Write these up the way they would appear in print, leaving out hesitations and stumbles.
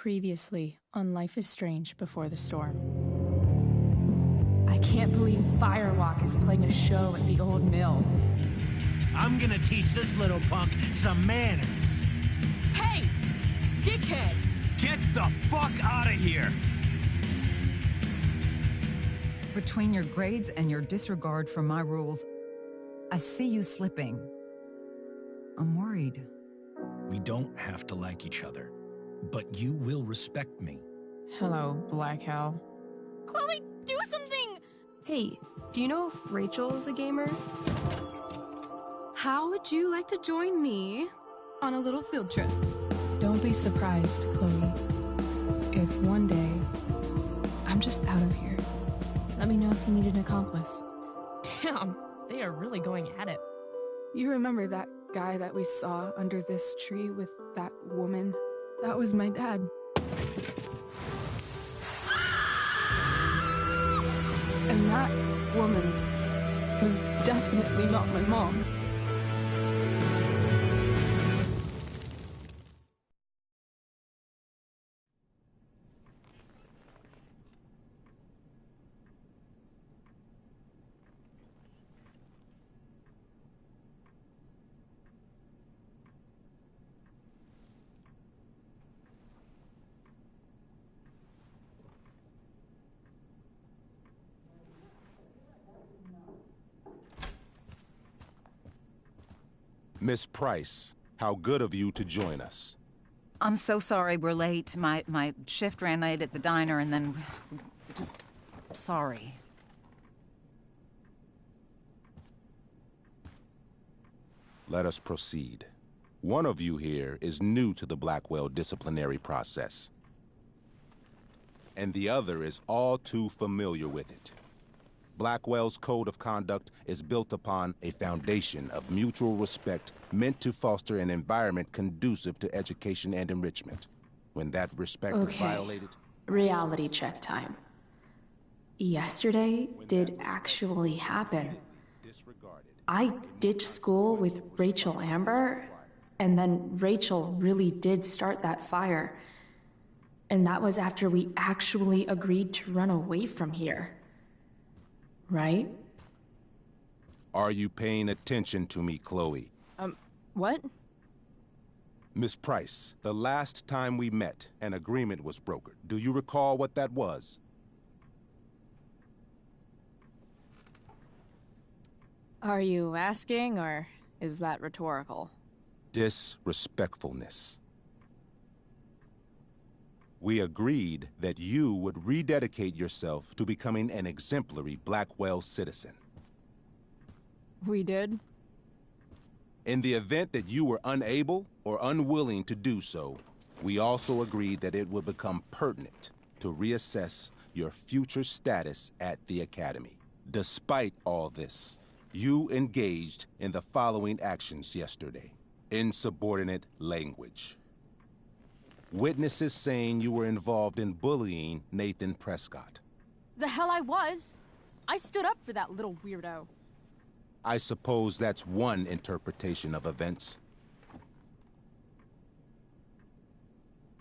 Previously on Life is Strange Before the Storm. I can't believe Firewalk is playing a show at the old mill. I'm gonna teach this little punk some manners. Hey! Dickhead! Get the fuck out of here! Between your grades and your disregard for my rules, I see you slipping. I'm worried. We don't have to like each other, but you will respect me. Hello, Black Hell. Chloe, do something! Hey, do you know if Rachel is a gamer? How would you like to join me on a little field trip? Don't be surprised, Chloe, if one day I'm just out of here. Let me know if you need an accomplice. Damn, they are really going at it. You remember that guy that we saw under this tree with that woman? That was my dad. And that woman was definitely not my mom. Miss Price, how good of you to join us. I'm so sorry we're late. My shift ran late at the diner and then... just... sorry. Let us proceed. One of you here is new to the Blackwell disciplinary process. And the other is all too familiar with it. Blackwell's code of conduct is built upon a foundation of mutual respect meant to foster an environment conducive to education and enrichment. When that respect is violated... Reality check time. Yesterday did actually happen. I ditched school with Rachel Amber, and then Rachel really did start that fire. And that was after we actually agreed to run away from here. Right? Are you paying attention to me, Chloe? What? Miss Price, the last time we met, an agreement was brokered. Do you recall what that was? Are you asking, or is that rhetorical? Disrespectfulness. We agreed that you would rededicate yourself to becoming an exemplary Blackwell citizen. We did? In the event that you were unable or unwilling to do so, we also agreed that it would become pertinent to reassess your future status at the Academy. Despite all this, you engaged in the following actions yesterday. Insubordinate language. Witnesses saying you were involved in bullying Nathan Prescott. The hell I was! I stood up for that little weirdo. I suppose that's one interpretation of events.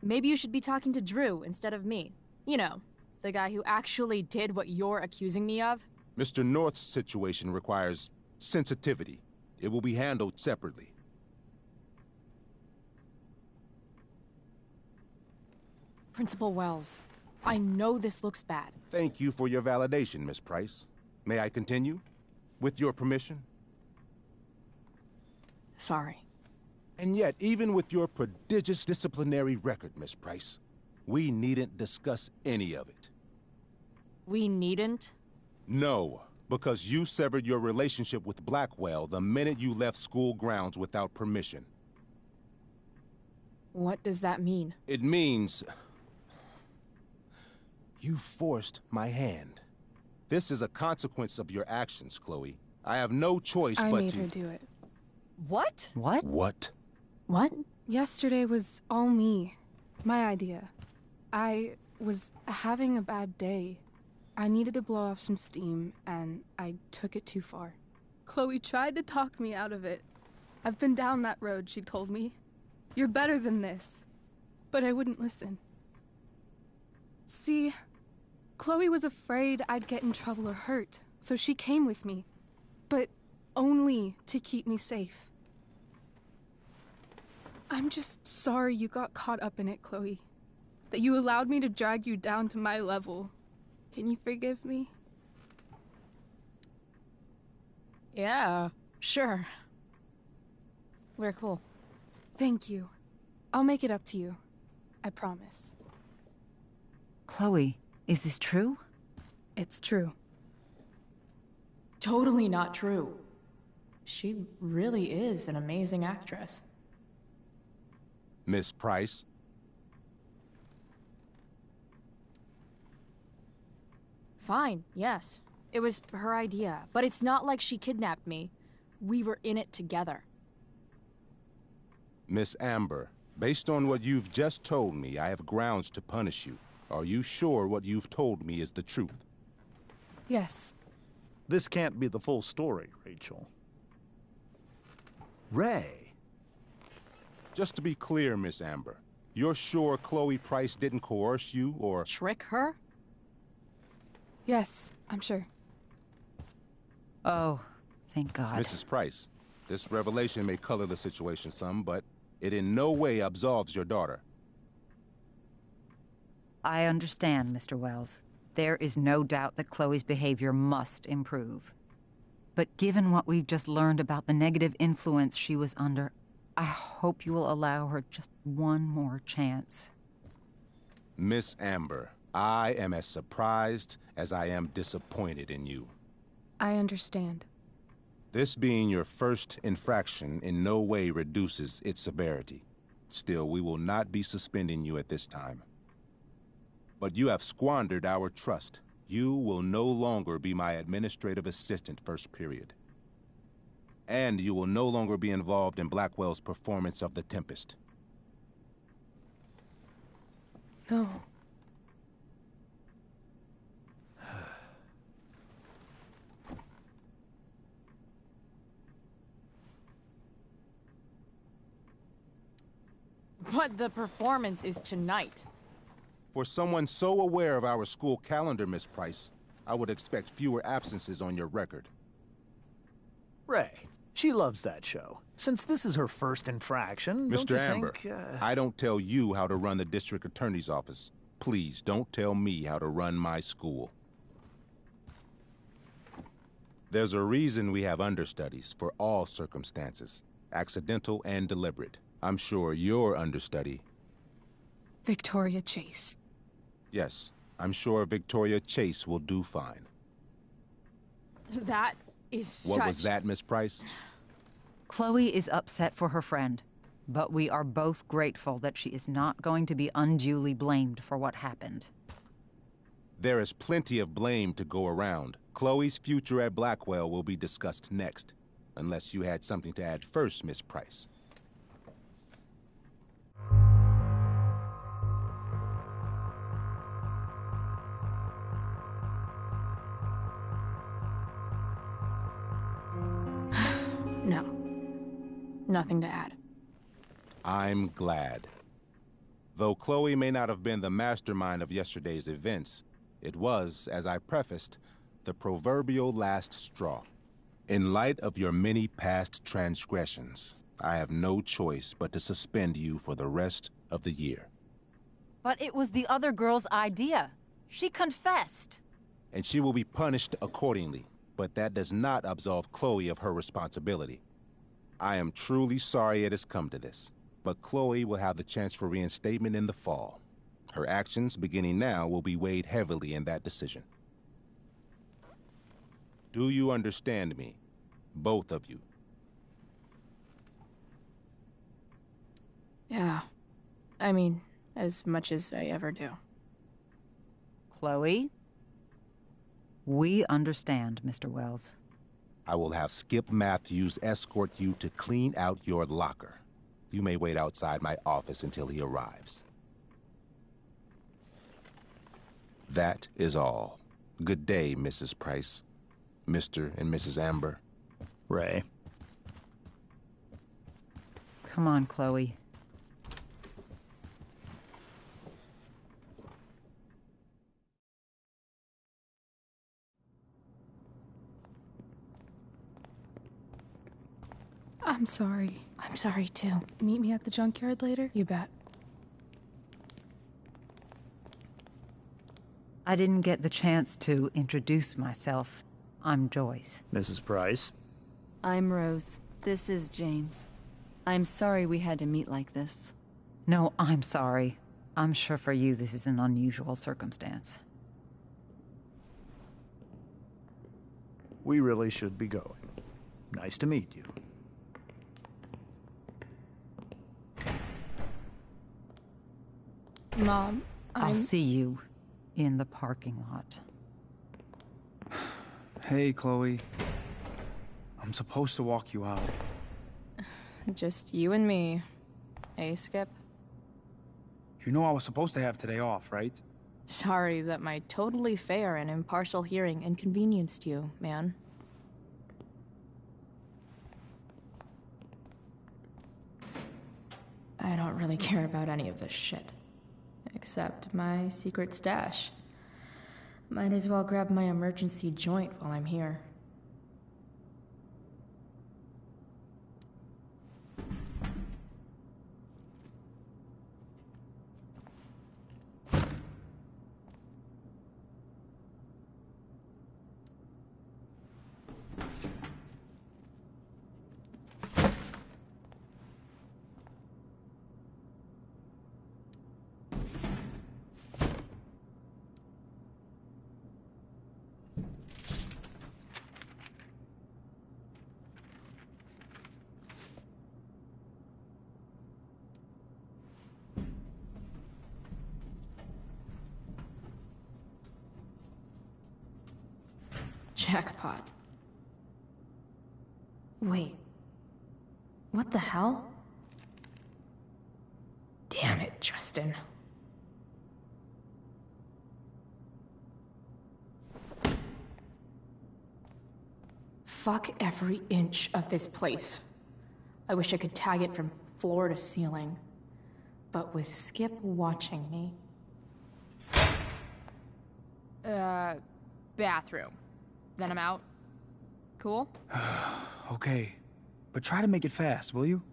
Maybe you should be talking to Drew instead of me. You know, the guy who actually did what you're accusing me of. Mr. North's situation requires sensitivity. It will be handled separately. Principal Wells, I know this looks bad. Thank you for your validation, Miss Price. May I continue? With your permission? Sorry. And yet, even with your prodigious disciplinary record, Miss Price, we needn't discuss any of it. We needn't? No, because you severed your relationship with Blackwell the minute you left school grounds without permission. What does that mean? It means... you forced my hand. This is a consequence of your actions, Chloe. I have no choice but to... I made her do it. What? What? What? What? Yesterday was all me. My idea. I was having a bad day. I needed to blow off some steam, and I took it too far. Chloe tried to talk me out of it. I've been down that road, she told me. You're better than this. But I wouldn't listen. See, Chloe was afraid I'd get in trouble or hurt, so she came with me. But only to keep me safe. I'm just sorry you got caught up in it, Chloe. That you allowed me to drag you down to my level. Can you forgive me? Yeah, sure. We're cool. Thank you. I'll make it up to you. I promise. Chloe, is this true? It's true. Totally not true. She really is an amazing actress. Miss Price? Fine, yes. It was her idea, but it's not like she kidnapped me. We were in it together. Miss Amber, based on what you've just told me, I have grounds to punish you. Are you sure what you've told me is the truth? Yes. This can't be the full story, Rachel. Ray. Just to be clear, Miss Amber, you're sure Chloe Price didn't coerce you or... Trick her? Yes, I'm sure. Oh, thank God. Mrs. Price, this revelation may color the situation some, but it in no way absolves your daughter. I understand, Mr. Wells. There is no doubt that Chloe's behavior must improve. But given what we've just learned about the negative influence she was under, I hope you will allow her just one more chance. Miss Amber, I am as surprised as I am disappointed in you. I understand. This being your first infraction in no way reduces its severity. Still, we will not be suspending you at this time. But you have squandered our trust. You will no longer be my administrative assistant first period. And you will no longer be involved in Blackwell's performance of The Tempest. No. But the performance is tonight. For someone so aware of our school calendar, Miss Price, I would expect fewer absences on your record. Ray. She loves that show. Since this is her first infraction, don't Mr. you Amber, think, I don't tell you how to run the district attorney's office. Please, don't tell me how to run my school. There's a reason we have understudies for all circumstances, accidental and deliberate. I'm sure your understudy... Victoria Chase. Yes, I'm sure Victoria Chase will do fine. That is such... What was that, Miss Price? Chloe is upset for her friend, but we are both grateful that she is not going to be unduly blamed for what happened. There is plenty of blame to go around. Chloe's future at Blackwell will be discussed next. Unless you had something to add first, Miss Price. No. Nothing to add. I'm glad. Though Chloe may not have been the mastermind of yesterday's events, it was, as I prefaced, the proverbial last straw. In light of your many past transgressions, I have no choice but to suspend you for the rest of the year. But it was the other girl's idea. She confessed. And she will be punished accordingly, but that does not absolve Chloe of her responsibility. I am truly sorry it has come to this, but Chloe will have the chance for reinstatement in the fall. Her actions, beginning now, will be weighed heavily in that decision. Do you understand me? Both of you. Yeah. I mean, as much as I ever do. Chloe? We understand, Mr. Wells. I will have Skip Matthews escort you to clean out your locker. You may wait outside my office until he arrives. That is all. Good day, Mrs. Price. Mr. and Mrs. Amber. Ray. Come on, Chloe. I'm sorry. I'm sorry too. Meet me at the junkyard later? You bet. I didn't get the chance to introduce myself. I'm Joyce. Mrs. Price? I'm Rose. This is James. I'm sorry we had to meet like this. No, I'm sorry. I'm sure for you this is an unusual circumstance. We really should be going. Nice to meet you. Mom, I'll see you in the parking lot. Hey, Chloe. I'm supposed to walk you out. Just you and me. Hey, Skip. You know I was supposed to have today off, right? Sorry that my totally fair and impartial hearing inconvenienced you, man. I don't really care about any of this shit. Except my secret stash. Might as well grab my emergency joint while I'm here. Jackpot. Wait. What the hell? Damn it, Justin. Fuck every inch of this place. I wish I could tag it from floor to ceiling. But with Skip watching me... bathroom. Then I'm out. Cool? Okay, but try to make it fast, will you?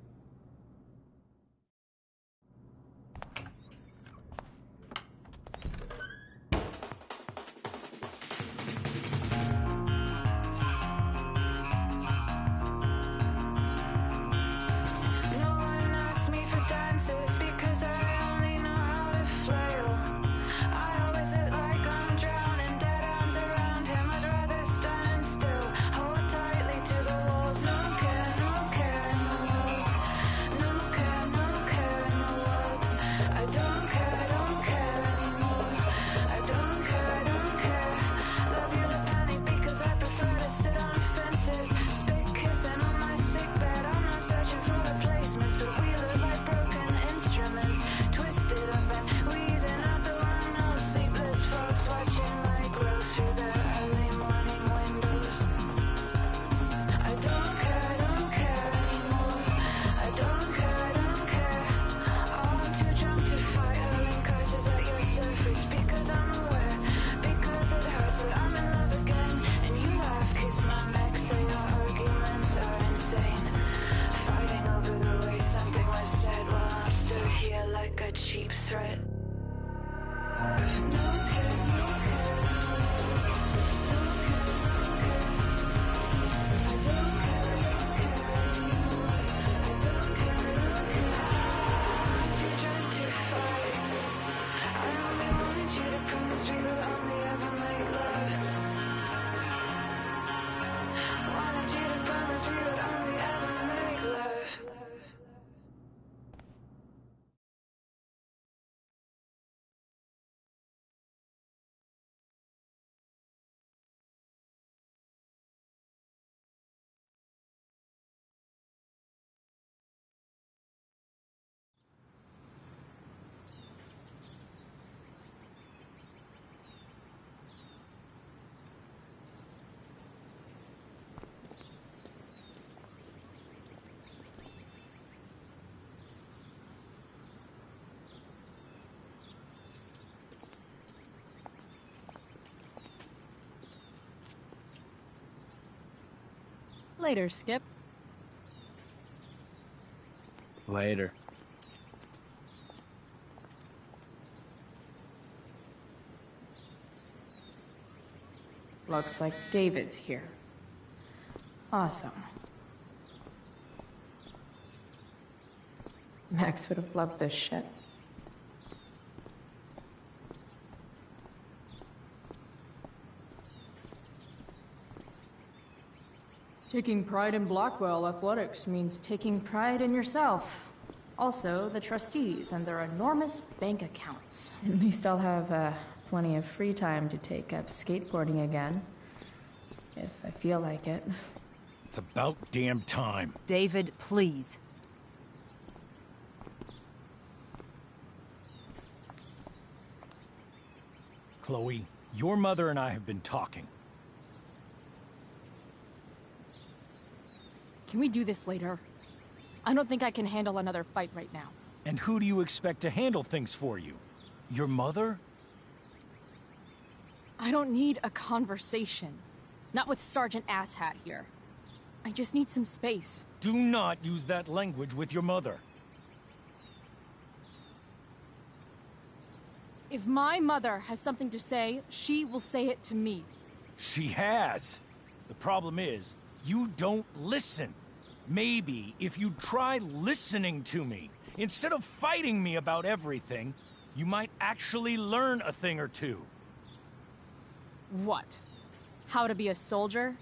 Later, Skip. Later. Looks like David's here. Awesome. Max would have loved this shit. Taking pride in Blackwell Athletics means taking pride in yourself. Also, the trustees and their enormous bank accounts. At least I'll have plenty of free time to take up skateboarding again. If I feel like it. It's about damn time. David, please. Chloe, your mother and I have been talking. Can we do this later? I don't think I can handle another fight right now. And who do you expect to handle things for you? Your mother? I don't need a conversation. Not with Sergeant Asshat here. I just need some space. Do not use that language with your mother. If my mother has something to say, she will say it to me. She has. The problem is, you don't listen. Maybe if you try listening to me, instead of fighting me about everything, you might actually learn a thing or two. What? How to be a soldier?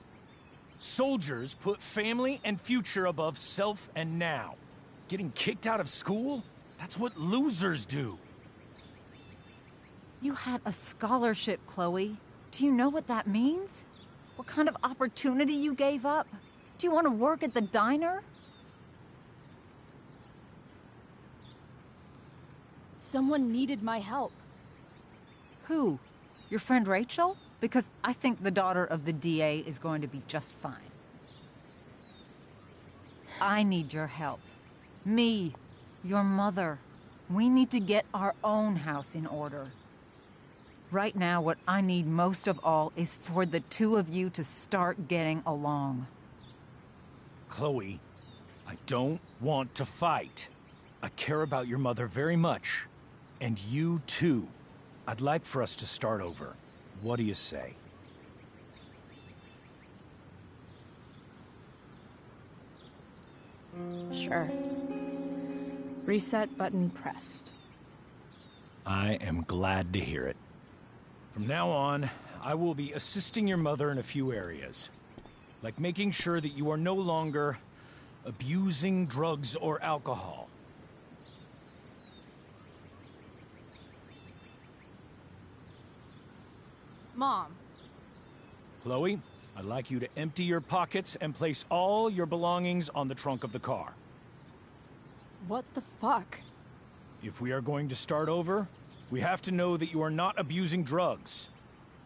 Soldiers put family and future above self and now. Getting kicked out of school? That's what losers do. You had a scholarship, Chloe. Do you know what that means? What kind of opportunity you gave up? Do you want to work at the diner? Someone needed my help. Who? Your friend Rachel? Because I think the daughter of the DA is going to be just fine. I need your help. Me, your mother. We need to get our own house in order. Right now, what I need most of all is for the two of you to start getting along. Chloe, I don't want to fight. I care about your mother very much. And you too. I'd like for us to start over. What do you say? Sure. Reset button pressed. I am glad to hear it. From now on, I will be assisting your mother in a few areas. Like making sure that you are no longer abusing drugs or alcohol. Mom. Chloe, I'd like you to empty your pockets and place all your belongings on the trunk of the car. What the fuck? If we are going to start over, we have to know that you are not abusing drugs.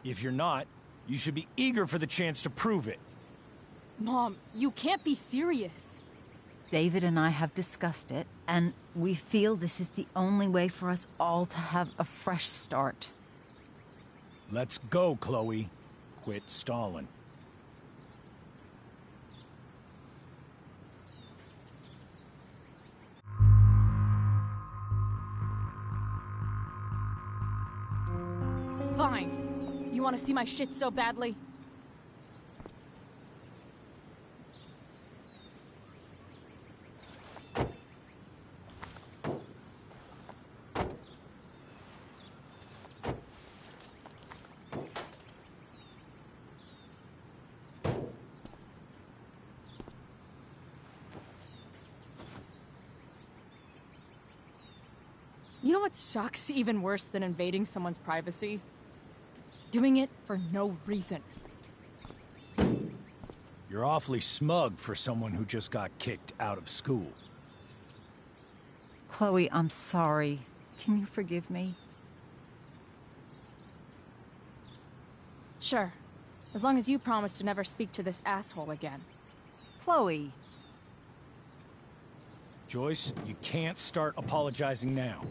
If you're not, you should be eager for the chance to prove it. Mom, you can't be serious. David and I have discussed it, and we feel this is the only way for us all to have a fresh start. Let's go, Chloe. Quit stalling. Fine. You want to see my shit so badly? You know what sucks even worse than invading someone's privacy? Doing it for no reason. You're awfully smug for someone who just got kicked out of school. Chloe, I'm sorry. Can you forgive me? Sure. As long as you promise to never speak to this asshole again. Chloe. Joyce, you can't start apologizing now.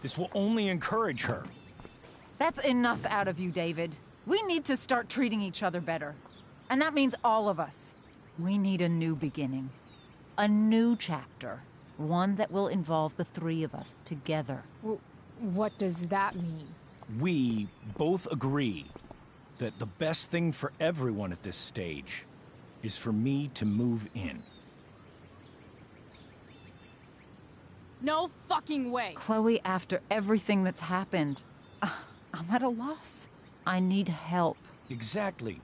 This will only encourage her. That's enough out of you, David. We need to start treating each other better. And that means all of us. We need a new beginning. A new chapter. One that will involve the three of us together. What does that mean? We both agree that the best thing for everyone at this stage is for me to move in. No fucking way! Chloe, after everything that's happened, I'm at a loss. I need help. Exactly.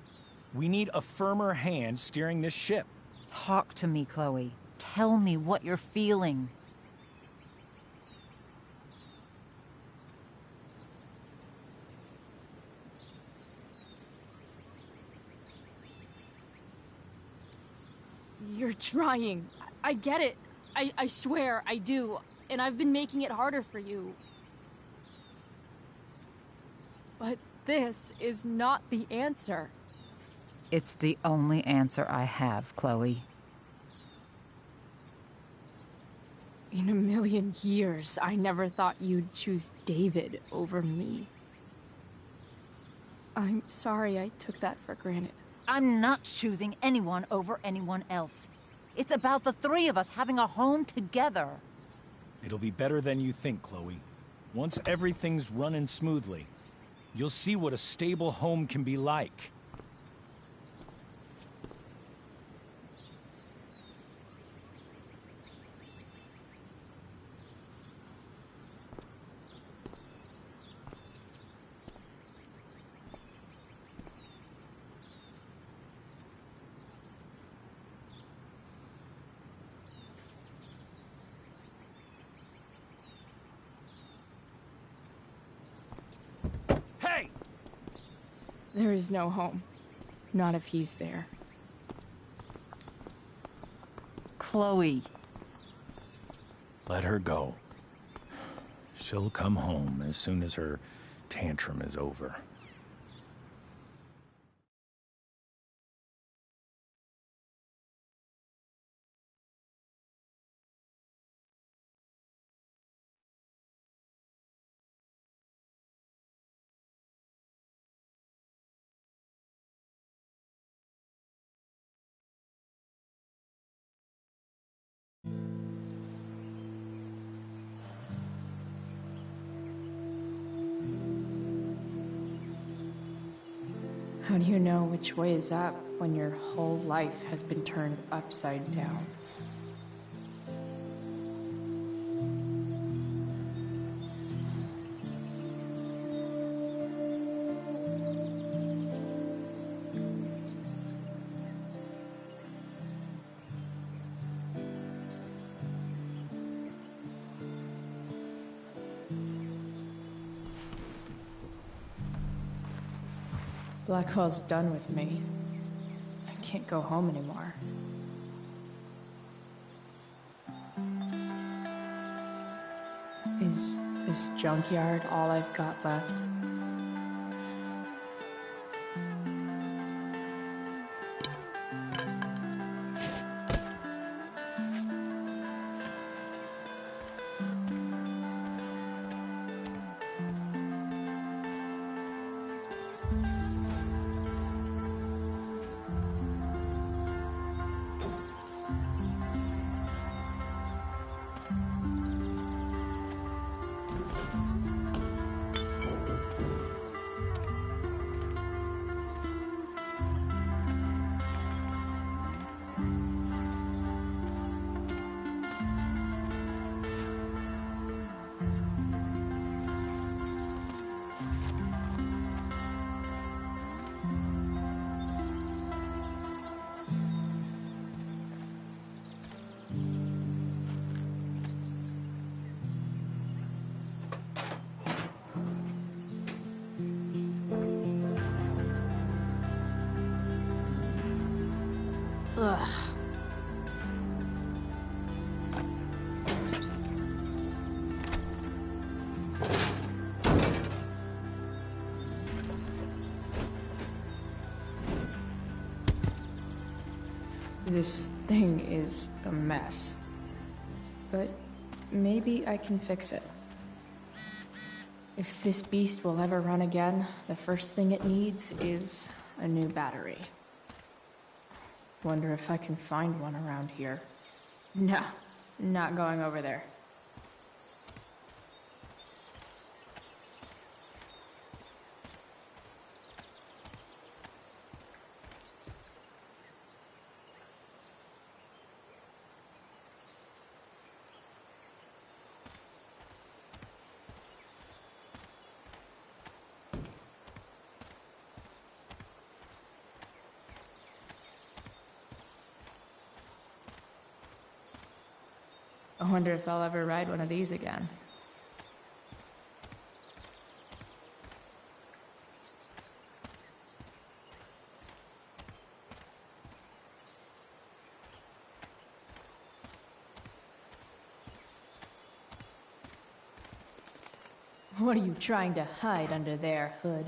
We need a firmer hand steering this ship. Talk to me, Chloe. Tell me what you're feeling. You're trying. I get it. I swear, I do. And I've been making it harder for you. But this is not the answer. It's the only answer I have, Chloe. In a million years, I never thought you'd choose David over me. I'm sorry I took that for granted. I'm not choosing anyone over anyone else. It's about the three of us having a home together. It'll be better than you think, Chloe. Once everything's running smoothly, you'll see what a stable home can be like. There is no home. Not if he's there. Chloe. Let her go. She'll come home as soon as her tantrum is over. How do you know which way is up when your whole life has been turned upside down? Blackwell's done with me. I can't go home anymore. Is this junkyard all I've got left? Ugh. This thing is a mess. But maybe I can fix it. If this beast will ever run again, the first thing it needs is a new battery. Wonder if I can find one around here. No, Not going over there. I wonder if I'll ever ride one of these again. What are you trying to hide under there, Hood?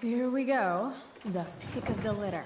Here we go. The pick of the litter.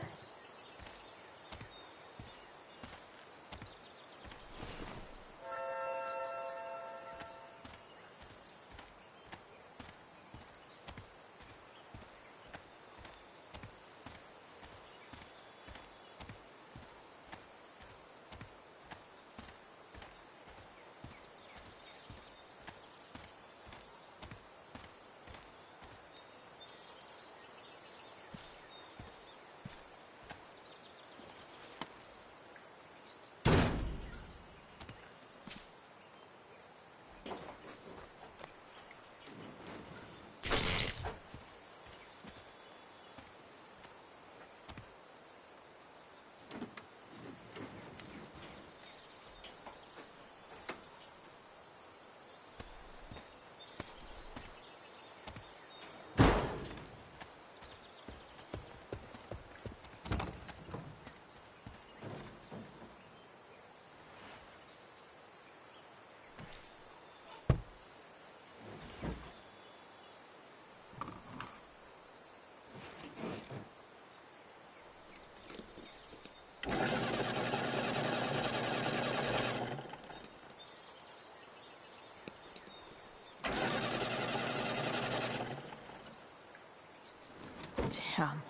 Damn.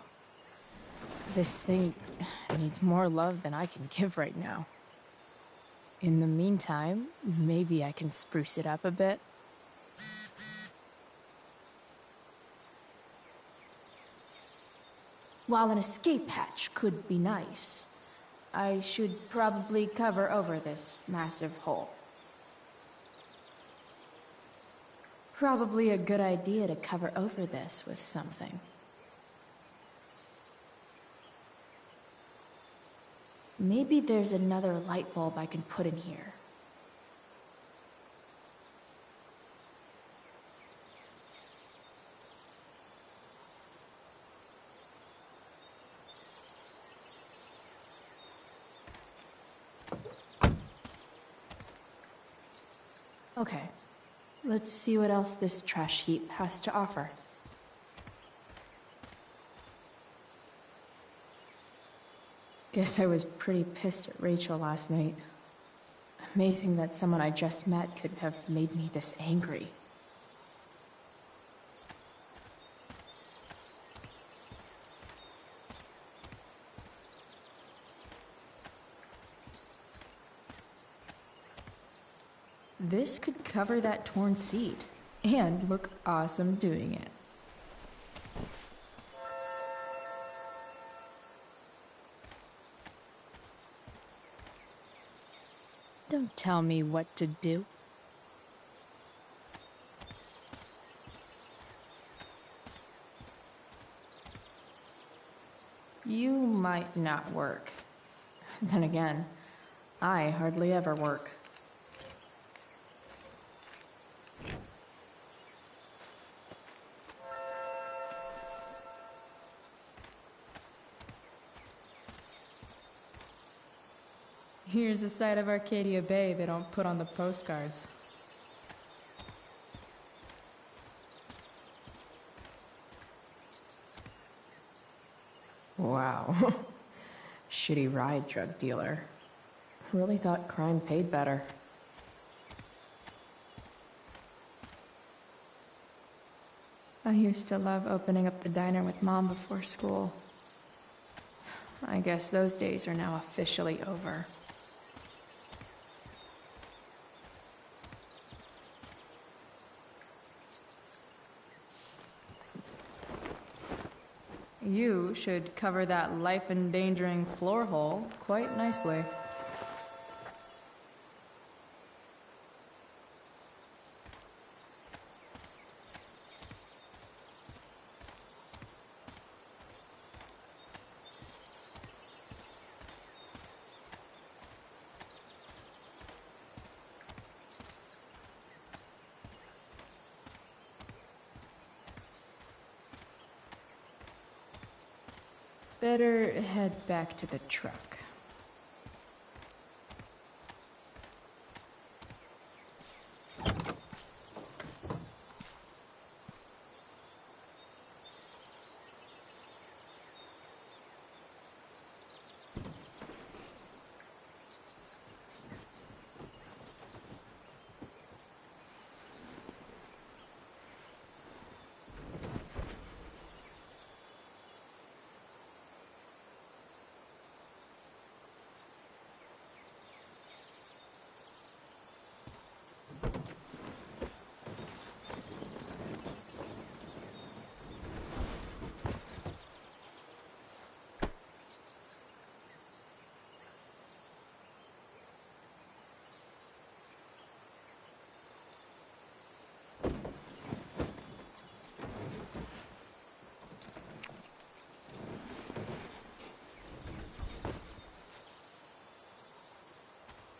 This thing needs more love than I can give right now. In the meantime, maybe I can spruce it up a bit. While an escape hatch could be nice, I should probably cover over this massive hole. Probably a good idea to cover over this with something. Maybe there's another light bulb I can put in here. Okay, let's see what else this trash heap has to offer. Guess I was pretty pissed at Rachel last night. Amazing that someone I just met could have made me this angry. This could cover that torn seat, and look awesome doing it. Don't tell me what to do. You might not work. Then again, I hardly ever work. Here's a side of Arcadia Bay they don't put on the postcards. Wow. Shitty ride drug dealer. Really thought crime paid better. I used to love opening up the diner with Mom before school. I guess those days are now officially over. You should cover that life-endangering floor hole quite nicely. Better head back to the truck.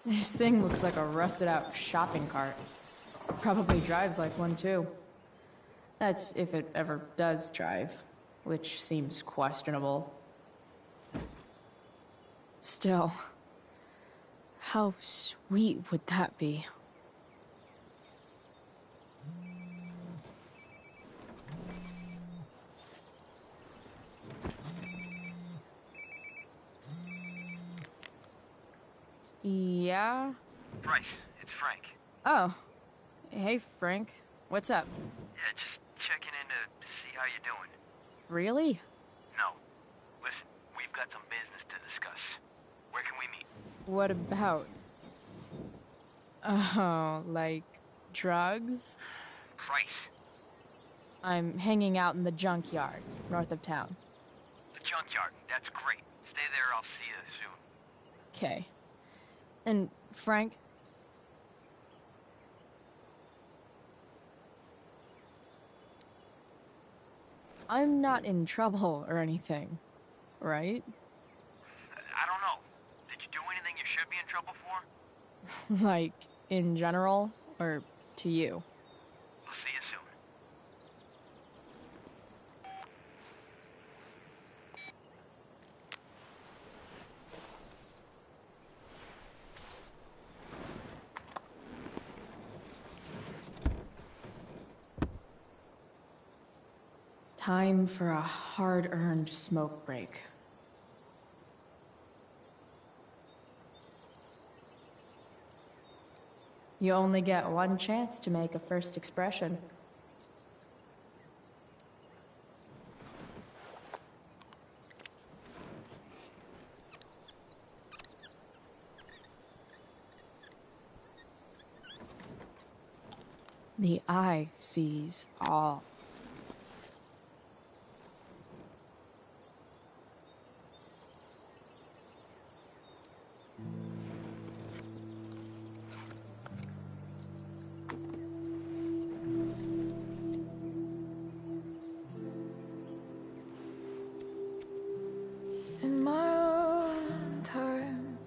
This thing looks like a rusted out shopping cart. Probably drives like one too. That's if it ever does drive, which seems questionable. Still, how sweet would that be? Yeah? Bryce, it's Frank. Oh. Hey, Frank. What's up? Yeah, just checking in to see how you're doing. Really? No. Listen, we've got some business to discuss. Where can we meet? What about? Oh, like drugs? Bryce. I'm hanging out in the junkyard, north of town. The junkyard, that's great. Stay there, I'll see you soon. Okay. And, Frank? I'm not in trouble or anything, right? I don't know. Did you do anything you should be in trouble for? Like, in general, or to you? I'll see you soon. Time for a hard-earned smoke break. You only get one chance to make a first expression. The eye sees all. In my own time,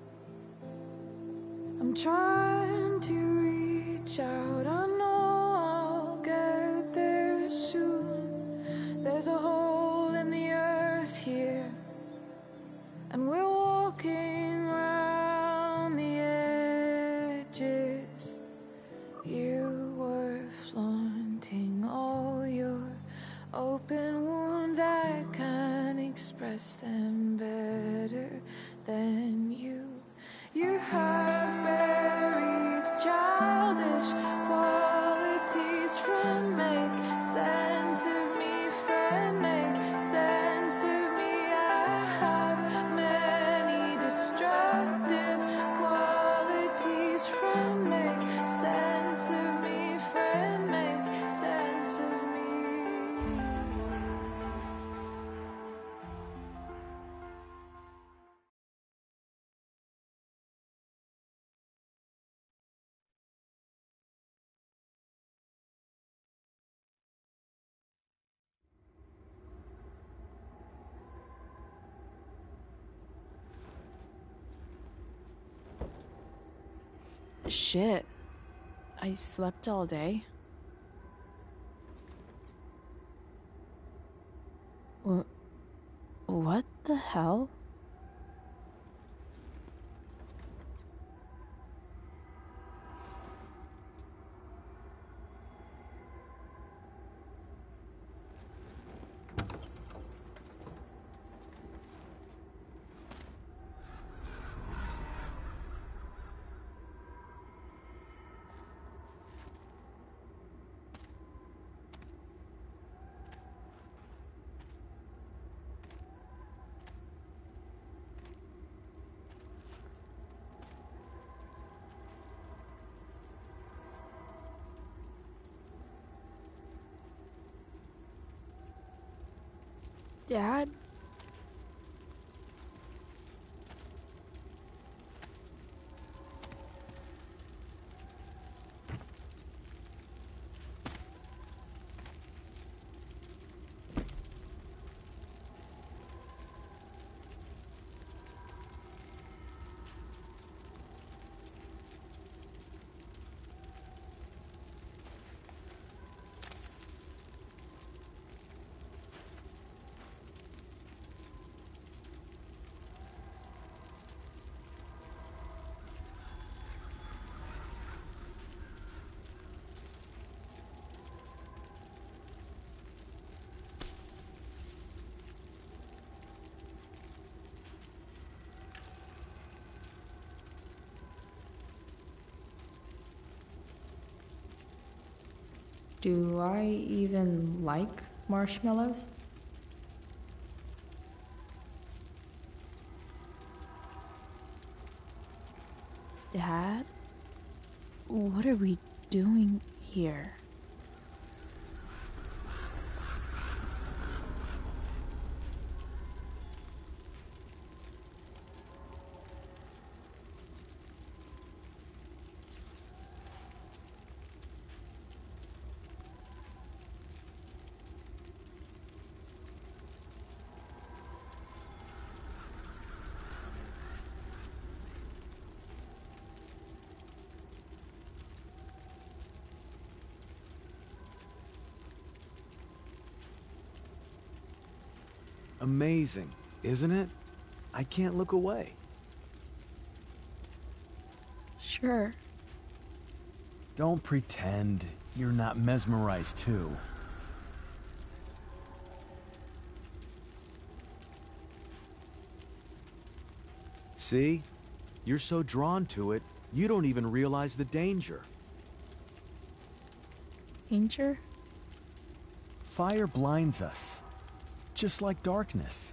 I'm trying to reach out. I know I'll get there soon. There's a hole in the earth here, and we're walking around the less than better than you. You have buried childish qualities. Friend, make sense of me. Friend, make sense of me. I have many destructive qualities. Friend, make sense of me. Friend, make sense of me. Shit. I slept all day. What the hell? Dad? Do I even like marshmallows? Dad? What are we doing here? Amazing, isn't it? I can't look away. Sure. Don't pretend you're not mesmerized too. See? You're so drawn to it, you don't even realize the danger. Danger? Fire blinds us, just like darkness.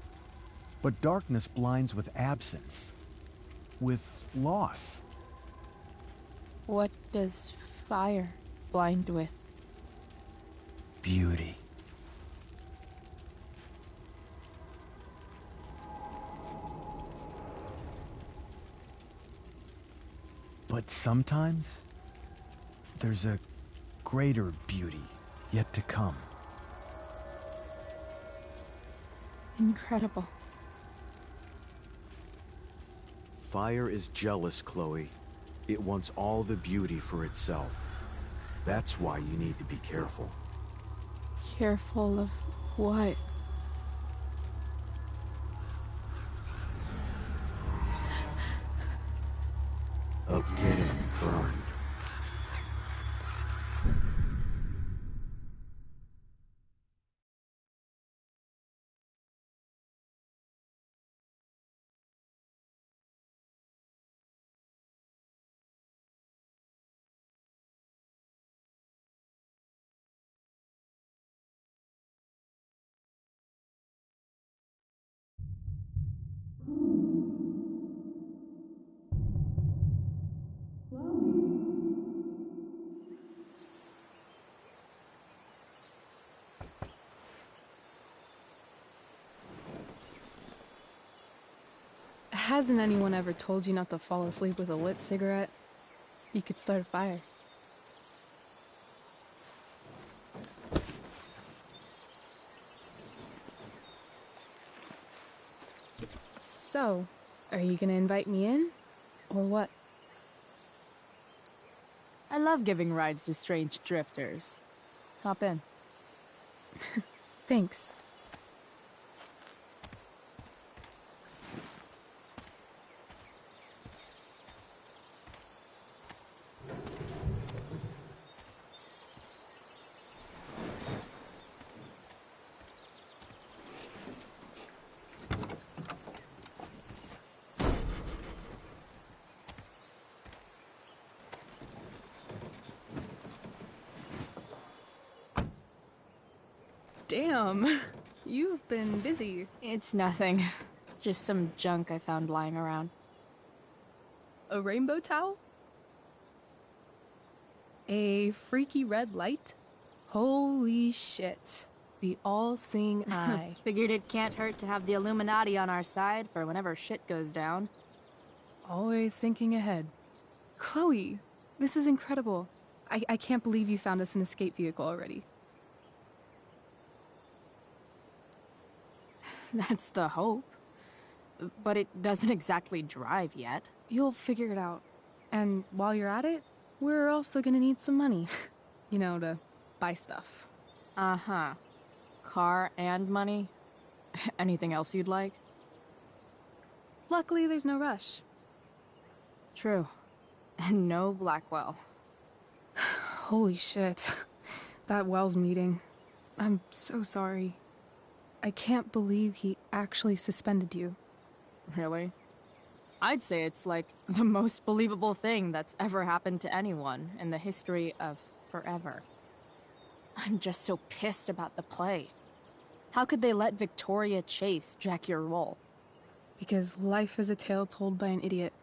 But darkness blinds with absence, with loss. What does fire blind with? Beauty. But sometimes, there's a greater beauty yet to come. Incredible. Fire is jealous, Chloe. It wants all the beauty for itself. That's why you need to be careful. Careful of what? Of getting burned. Hasn't anyone ever told you not to fall asleep with a lit cigarette? You could start a fire. So, are you gonna invite me in? Or what? I love giving rides to strange drifters. Hop in. Thanks. Damn, you've been busy. It's nothing. Just some junk I found lying around. A rainbow towel? A freaky red light? Holy shit. The all-seeing eye. Figured it can't hurt to have the Illuminati on our side for whenever shit goes down. Always thinking ahead. Chloe, this is incredible. I can't believe you found us an escape vehicle already. That's the hope. But it doesn't exactly drive yet. You'll figure it out. And while you're at it, we're also gonna need some money. You know, to buy stuff. Uh-huh. Car and money? Anything else you'd like? Luckily, there's no rush. True. And no Blackwell. Holy shit. That Wells meeting. I'm so sorry. I can't believe he actually suspended you. Really? I'd say it's like the most believable thing that's ever happened to anyone in the history of forever. I'm just so pissed about the play. How could they let Victoria Chase jack your role? Because life is a tale told by an idiot,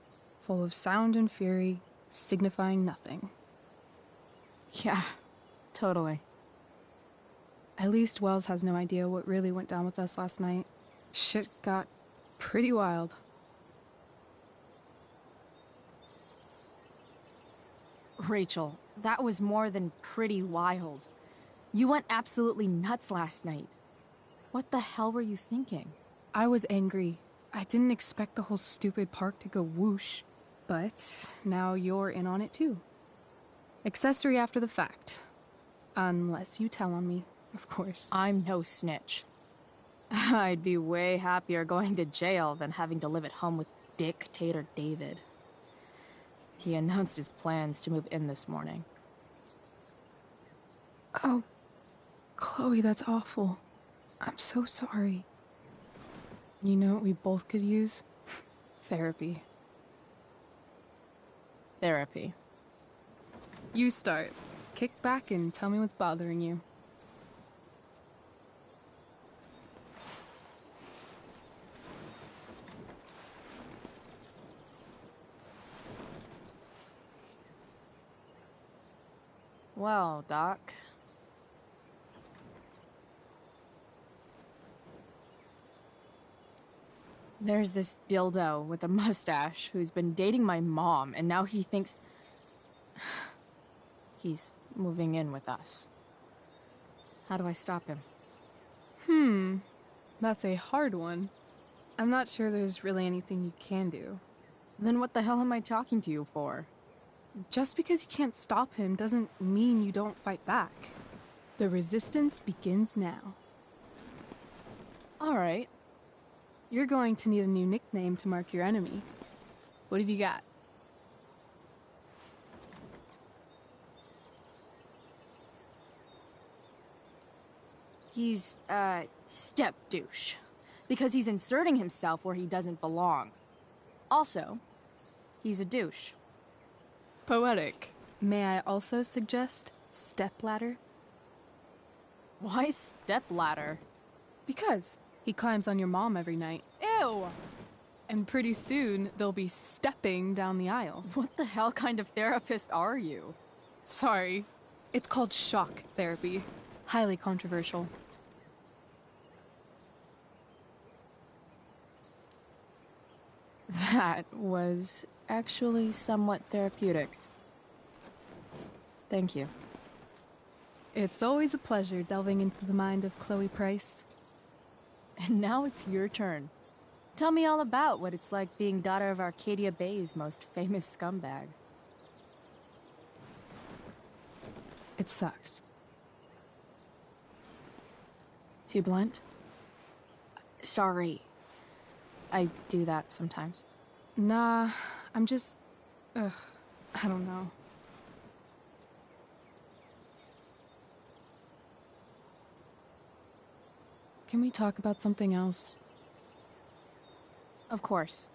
full of sound and fury, signifying nothing. Yeah, totally. At least Wells has no idea what really went down with us last night. Shit got pretty wild. Rachel, that was more than pretty wild. You went absolutely nuts last night. What the hell were you thinking? I was angry. I didn't expect the whole stupid park to go whoosh. But now you're in on it too. Accessory after the fact. Unless you tell on me. Of course. I'm no snitch. I'd be way happier going to jail than having to live at home with Dictator David. He announced his plans to move in this morning. Oh, Chloe, that's awful. I'm so sorry. You know what we both could use? Therapy. Therapy. You start. Kick back and tell me what's bothering you. Well, Doc. There's this dildo with a mustache who's been dating my mom, and now he thinks he's moving in with us. How do I stop him? That's a hard one. I'm not sure there's really anything you can do. Then what the hell am I talking to you for? Just because you can't stop him doesn't mean you don't fight back. The resistance begins now. All right. You're going to need a new nickname to mark your enemy. What have you got? He's, step douche. Because he's inserting himself where he doesn't belong. Also, he's a douche. Poetic. May I also suggest stepladder? Why stepladder? Because he climbs on your mom every night. Ew! And pretty soon, they'll be stepping down the aisle. What the hell kind of therapist are you? Sorry. It's called shock therapy. Highly controversial. That was actually somewhat therapeutic. Thank you. It's always a pleasure delving into the mind of Chloe Price. And now it's your turn. Tell me all about what it's like being daughter of Arcadia Bay's most famous scumbag. It sucks. Too blunt? Sorry. I do that sometimes. Nah, I'm just... I don't know. Can we talk about something else? Of course.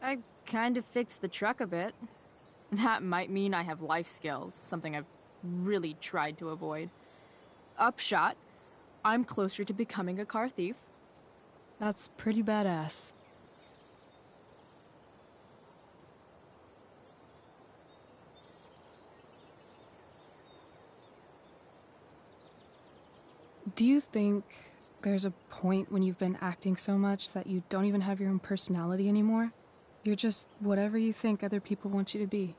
I kind of fixed the truck a bit. That might mean I have life skills, something I've really tried to avoid. Upshot, I'm closer to becoming a car thief. That's pretty badass. Do you think there's a point when you've been acting so much that you don't even have your own personality anymore? You're just whatever you think other people want you to be.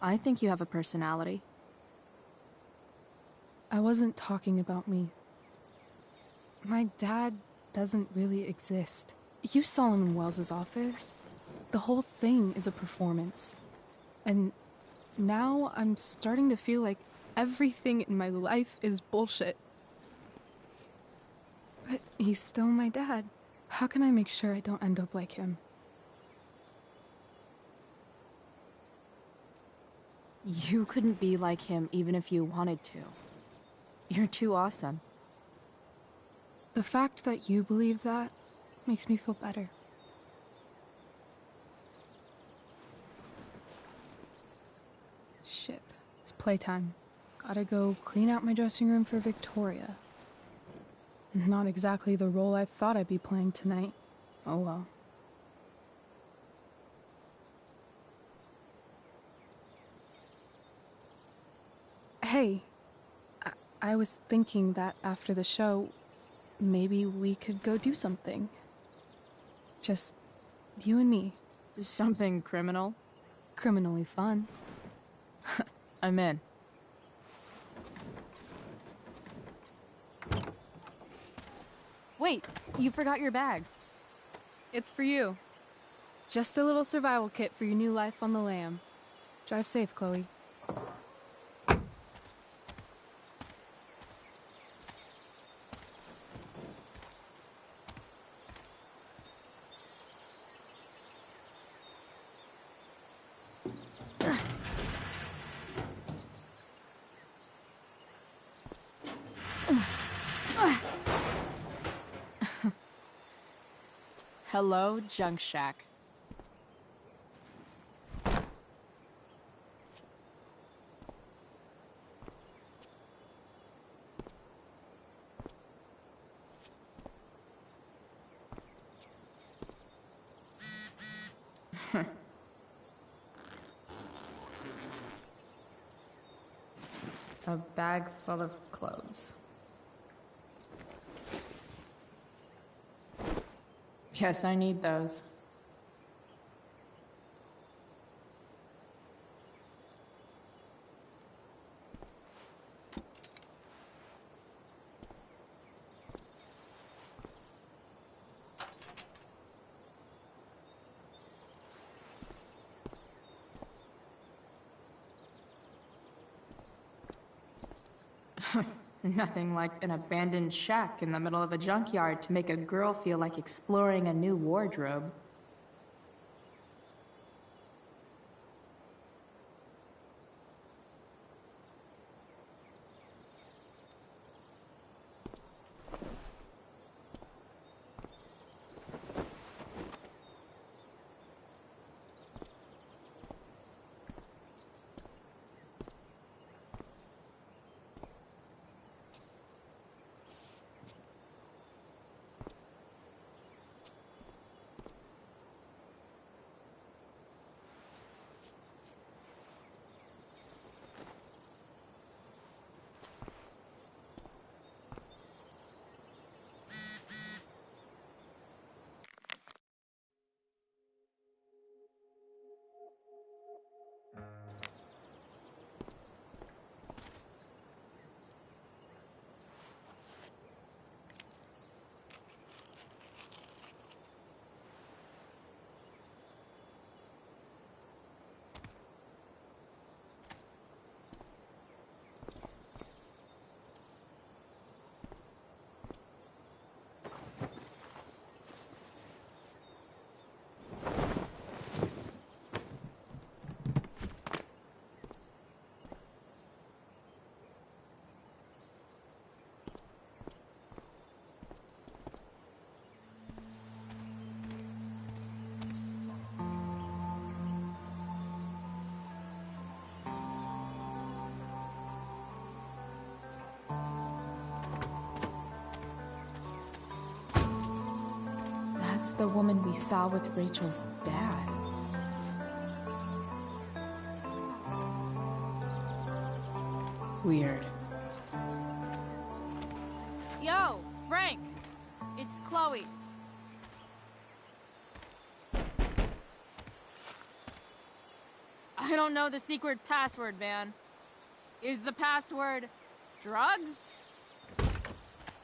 I think you have a personality. I wasn't talking about me. My dad doesn't really exist. You saw him in Wells's office. The whole thing is a performance. And now I'm starting to feel like everything in my life is bullshit. But he's still my dad. How can I make sure I don't end up like him? You couldn't be like him even if you wanted to. You're too awesome. The fact that you believe that makes me feel better. Shit, it's playtime. Gotta go clean out my dressing room for Victoria. Not exactly the role I thought I'd be playing tonight. Oh well. Hey, I was thinking that after the show, maybe we could go do something. Just you and me. Something criminal? Criminally fun. I'm in. Wait, you forgot your bag. It's for you. Just a little survival kit for your new life on the lam. Drive safe, Chloe. Hello, Junk Shack. A bag full of clothes. Yes, I need those. Nothing like an abandoned shack in the middle of a junkyard to make a girl feel like exploring a new wardrobe. is the woman we saw with Rachel's dad. Weird. Yo, Frank! It's Chloe. I don't know the secret password, man. Is the password drugs?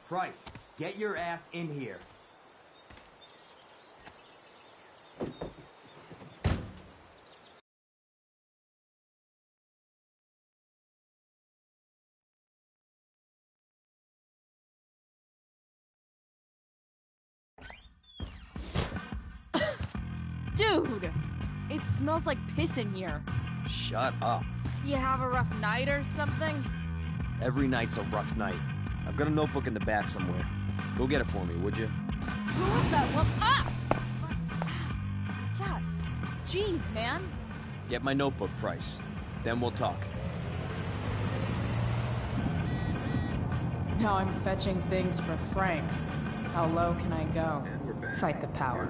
Price, get your ass in here. Dude! It smells like piss in here. Shut up. You have a rough night or something? Every night's a rough night. I've got a notebook in the back somewhere. Go get it for me, would you? Who was that one? Ah! God. Jeez, man. Get my notebook, Price. Then we'll talk. Now I'm fetching things for Frank. How low can I go? Fight the power.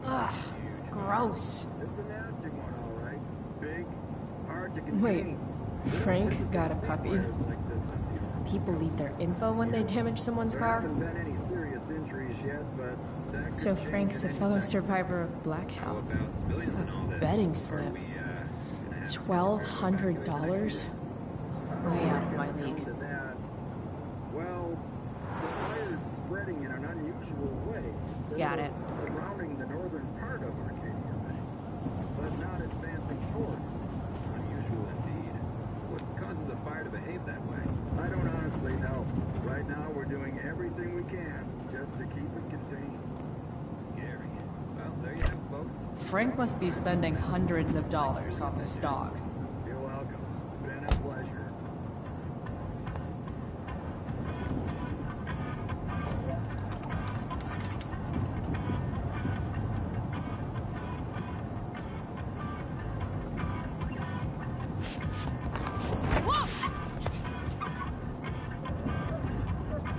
Ugh, gross. Wait, Frank got a puppy? People leave their info when they damage someone's car? So Frank's a fellow survivor of Black Hell. A betting slip. $1,200? Way out of my league. Well, the fire is spreading in an unusual way. Got it. Surrounding the northern part of Arcadia Bay, but not advancing towards. Unusual indeed. What causes a fire to behave that way? I don't honestly know. Right now, we're doing everything we can just to keep it contained. Scary. Well, there you have it, folks. Frank must be spending hundreds of dollars on this dog. You're welcome. It's been a pleasure.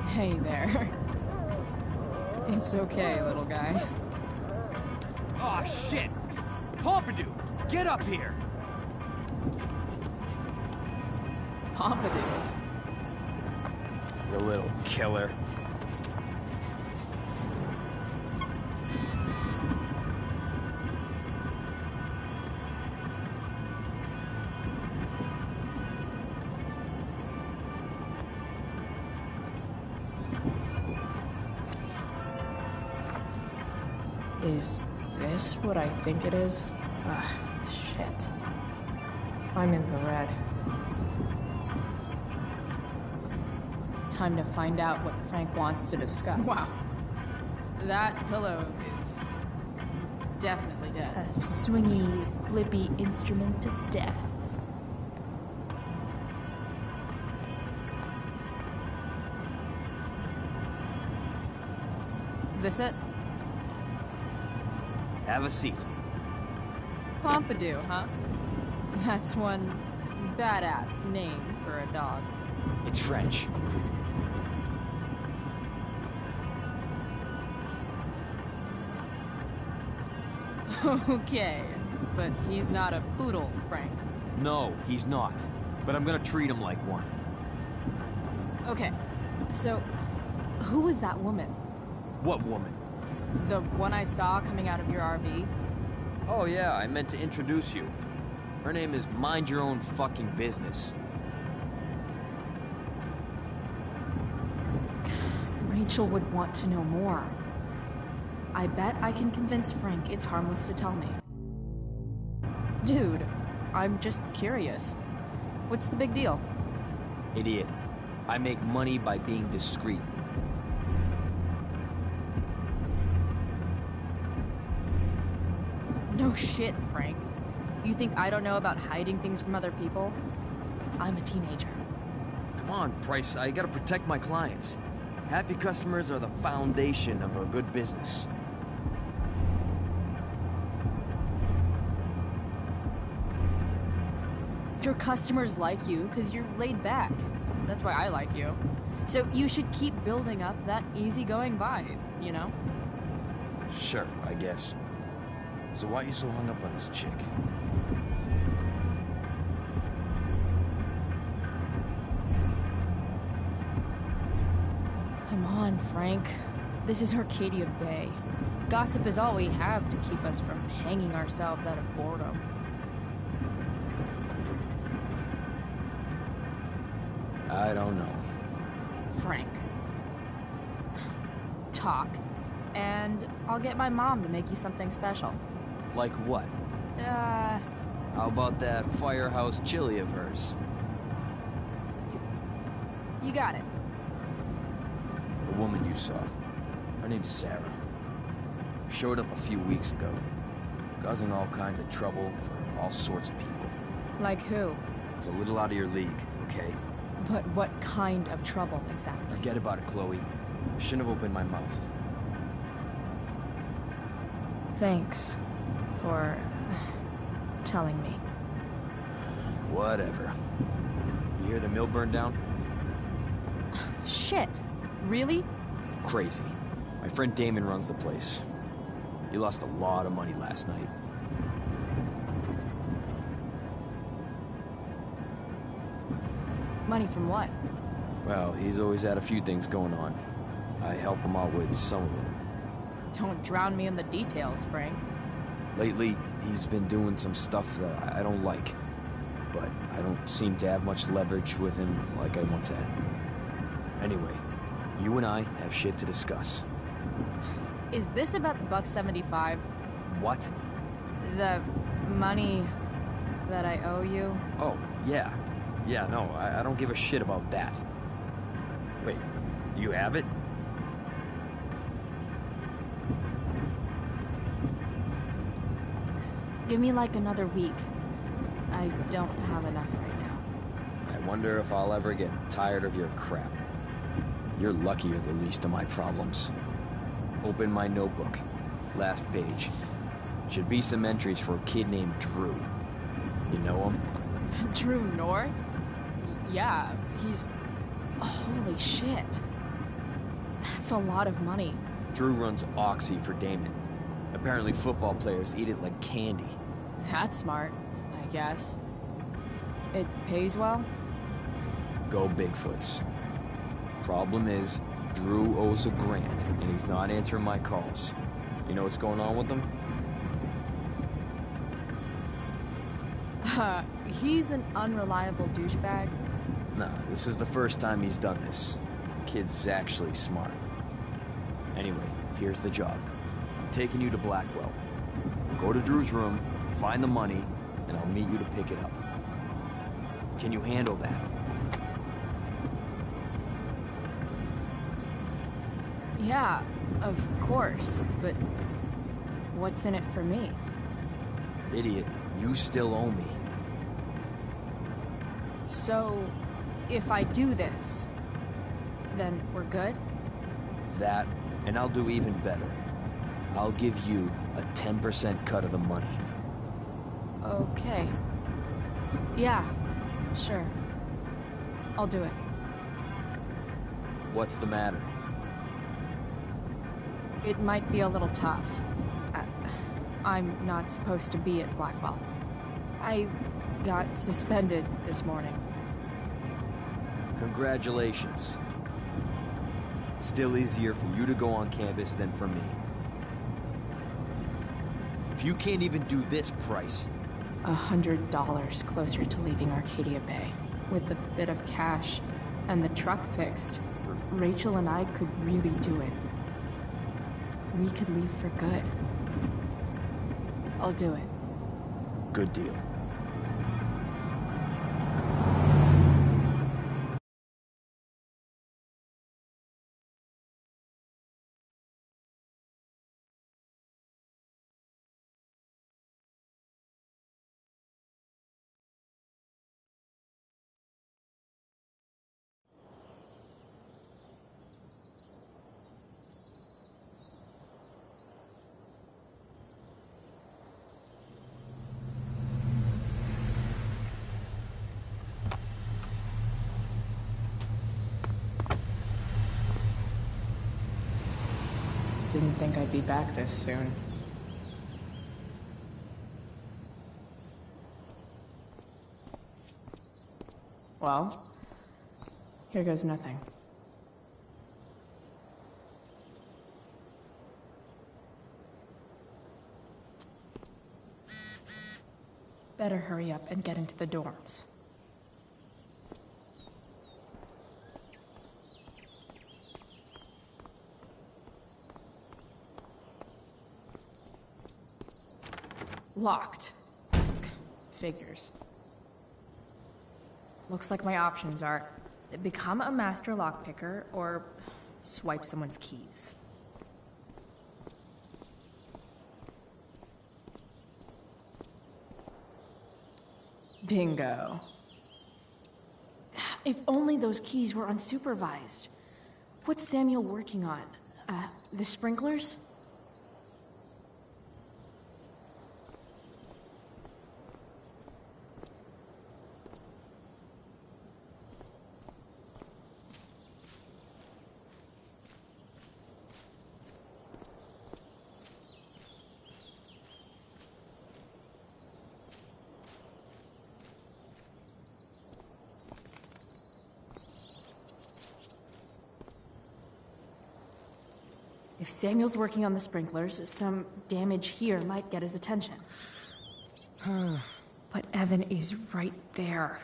Hey there. It's okay, little guy. Aw, shit! Pompidou, get up here! Pompidou? You little killer. Is this what I think it is? Ah, shit. I'm in the red. Time to find out what Frank wants to discuss. Wow. That pillow is definitely dead. A swingy, flippy instrument of death. Is this it? Have a seat. Pompidou, huh? That's one badass name for a dog. It's French. Okay, but he's not a poodle, Frank. No, he's not. But I'm gonna treat him like one. Okay, so who was that woman? What woman? The one I saw coming out of your RV? Oh yeah, I meant to introduce you. Her name is Mind Your Own Fucking Business. Rachel would want to know more. I bet I can convince Frank it's harmless to tell me. Dude, I'm just curious. What's the big deal? Idiot. I make money by being discreet. No shit, Frank. You think I don't know about hiding things from other people? I'm a teenager. Come on, Price, I gotta protect my clients. Happy customers are the foundation of a good business. Your customers like you because you're laid back. That's why I like you. So you should keep building up that easygoing vibe, you know? Sure, I guess. So why are you so hung up on this chick? Come on, Frank. This is Arcadia Bay. Gossip is all we have to keep us from hanging ourselves out of boredom. I don't know. Frank. Talk, and I'll get my mom to make you something special. Like what? How about that firehouse chili of hers? You got it. The woman you saw. Her name's Sarah. Showed up a few weeks ago, causing all kinds of trouble for all sorts of people. Like who? It's a little out of your league, okay? But what kind of trouble, exactly? Forget about it, Chloe. Shouldn't have opened my mouth. Thanks for telling me. Whatever. You hear the mill burned down? Shit. Really? Crazy. My friend Damon runs the place. He lost a lot of money last night. Money from what? Well, he's always had a few things going on. I help him out with some of them. Don't drown me in the details, Frank. Lately, he's been doing some stuff that I don't like. But I don't seem to have much leverage with him like I once had. Anyway, you and I have shit to discuss. Is this about the $1.75? What? The money that I owe you? Oh, yeah. Yeah, no, I don't give a shit about that. Wait, do you have it? Give me like another week. I don't have enough right now. I wonder if I'll ever get tired of your crap. You're lucky you're the least of my problems. Open my notebook. Last page. Should be some entries for a kid named Drew. You know him? Drew North? Yeah, he's... Holy shit. That's a lot of money. Drew runs Oxy for Damon. Apparently football players eat it like candy. That's smart, I guess. It pays well? Go Bigfoots. Problem is, Drew owes a grant, and he's not answering my calls. You know what's going on with him? He's an unreliable douchebag. Nah, this is the first time he's done this. Kid's actually smart. Anyway, here's the job. I'm taking you to Blackwell. Go to Drew's room, find the money, and I'll meet you to pick it up. Can you handle that? Yeah, of course, but what's in it for me? Idiot, you still owe me. So, if I do this, then we're good? That, and I'll do even better. I'll give you a 10% cut of the money. Okay. Yeah, sure. I'll do it. What's the matter? It might be a little tough. I'm not supposed to be at Blackwell. I got suspended this morning. Congratulations. Still easier for you to go on campus than for me. If you can't even do this price... $100 closer to leaving Arcadia Bay. With a bit of cash and the truck fixed, Rachel and I could really do it. We could leave for good. I'll do it. Good deal. Didn't think I'd be back this soon. Well, here goes nothing. Better hurry up and get into the dorms. Locked. Figures. Looks like my options are become a master lockpicker or swipe someone's keys. Bingo. If only those keys were unsupervised. What's Samuel working on? The sprinklers? If Samuel's working on the sprinklers, some damage here might get his attention. But Evan is right there.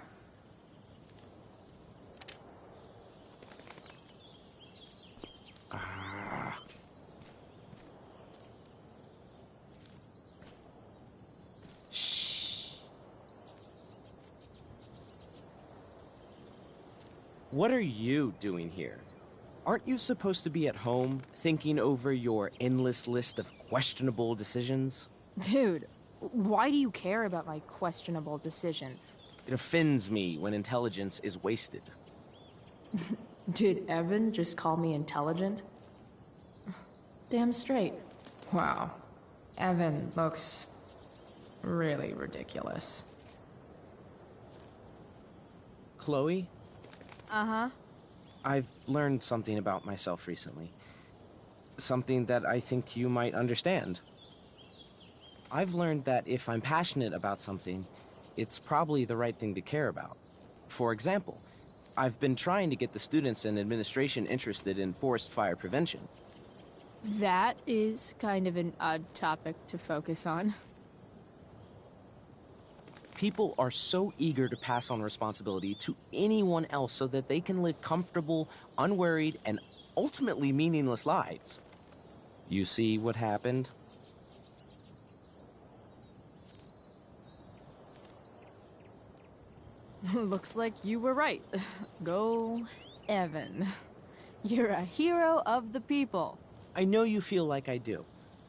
Shh. What are you doing here? Aren't you supposed to be at home, thinking over your endless list of questionable decisions? Dude, why do you care about my questionable decisions? It offends me when intelligence is wasted. Did Evan just call me intelligent? Damn straight. Wow. Evan looks really ridiculous. Chloe? Uh-huh. I've learned something about myself recently. Something that I think you might understand. I've learned that if I'm passionate about something, it's probably the right thing to care about. For example, I've been trying to get the students and administration interested in forest fire prevention. That is kind of an odd topic to focus on. People are so eager to pass on responsibility to anyone else so that they can live comfortable, unworried, and ultimately meaningless lives. You see what happened? Looks like you were right. Go, Evan. You're a hero of the people. I know you feel like I do.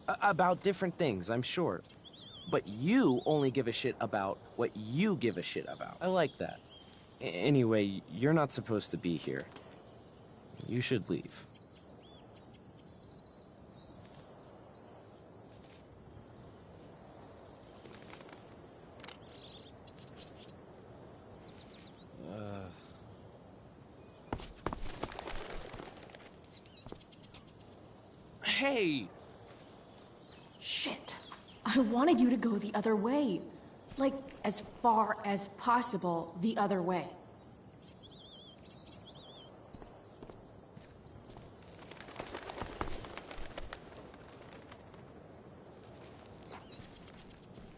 About different things, I'm sure. But you only give a shit about what you give a shit about. I like that. Anyway, you're not supposed to be here. You should leave. Hey! Shit. I wanted you to go the other way. Like, as far as possible the other way.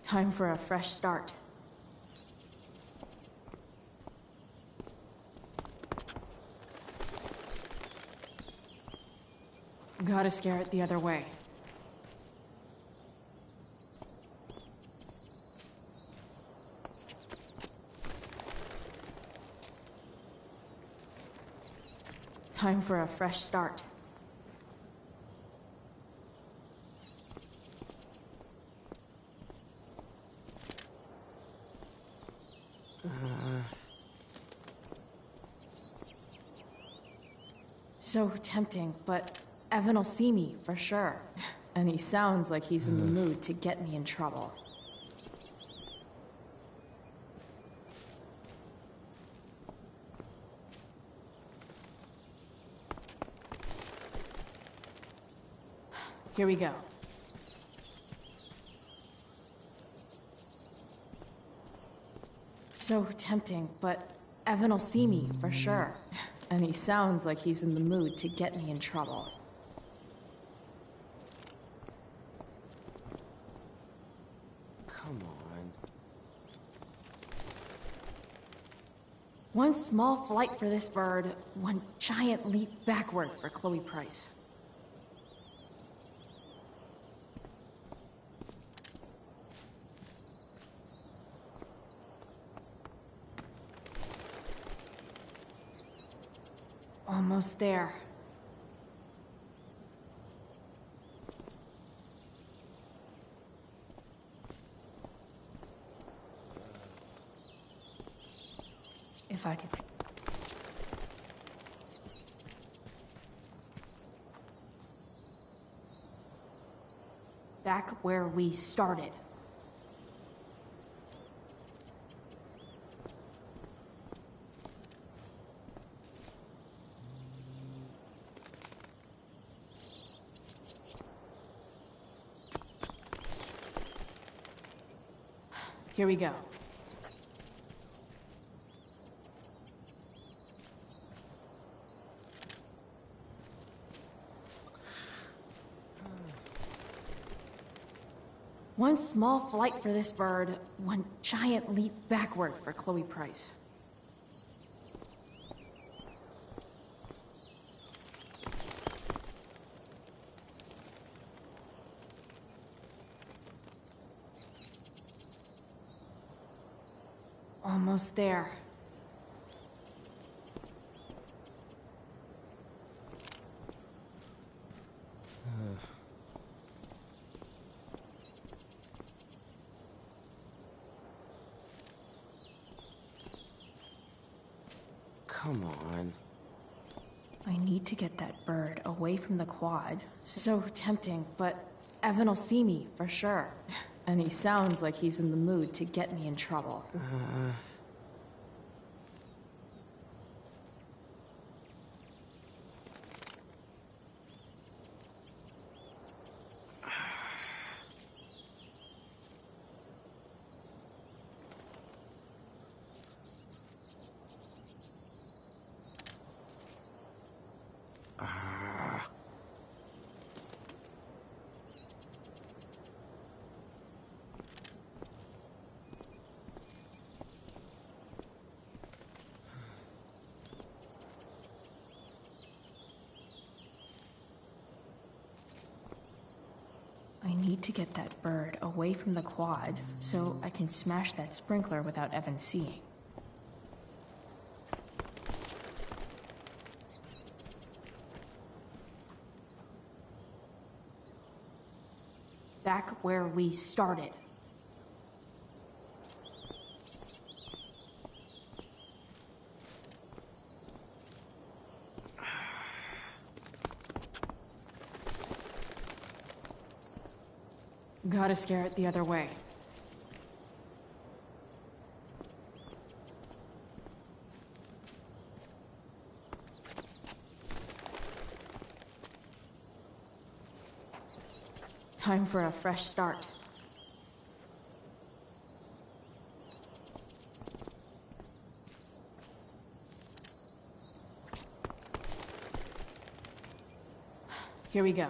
Time for a fresh start. Gotta scare it the other way. Time for a fresh start. So tempting, but Evan will see me for sure. And he sounds like he's in the mood to get me in trouble. Here we go. So tempting, but Evan will see me, for sure. And he sounds like he's in the mood to get me in trouble. Come on. One small flight for this bird, one giant leap backward for Chloe Price. Almost there. If I could... Back where we started. Here we go. One small flight for this bird, one giant leap backward for Chloe Price. Almost there. Come on. I need to get that bird away from the quad. So tempting, but Evan will see me, for sure. And he sounds like he's in the mood to get me in trouble. I need to get that bird away from the quad so I can smash that sprinkler without Evan seeing. Back where we started. Gotta scare it the other way. Time for a fresh start. Here we go.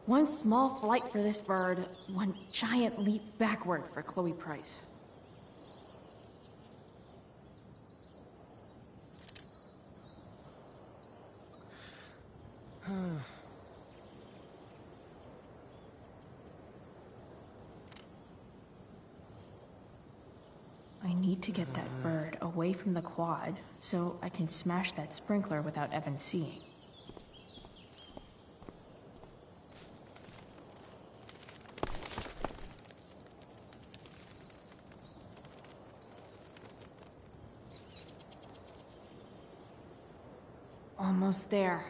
One small flight for this bird, one giant leap backward for Chloe Price. I need to get that bird away from the quad so I can smash that sprinkler without Evan seeing. Almost there.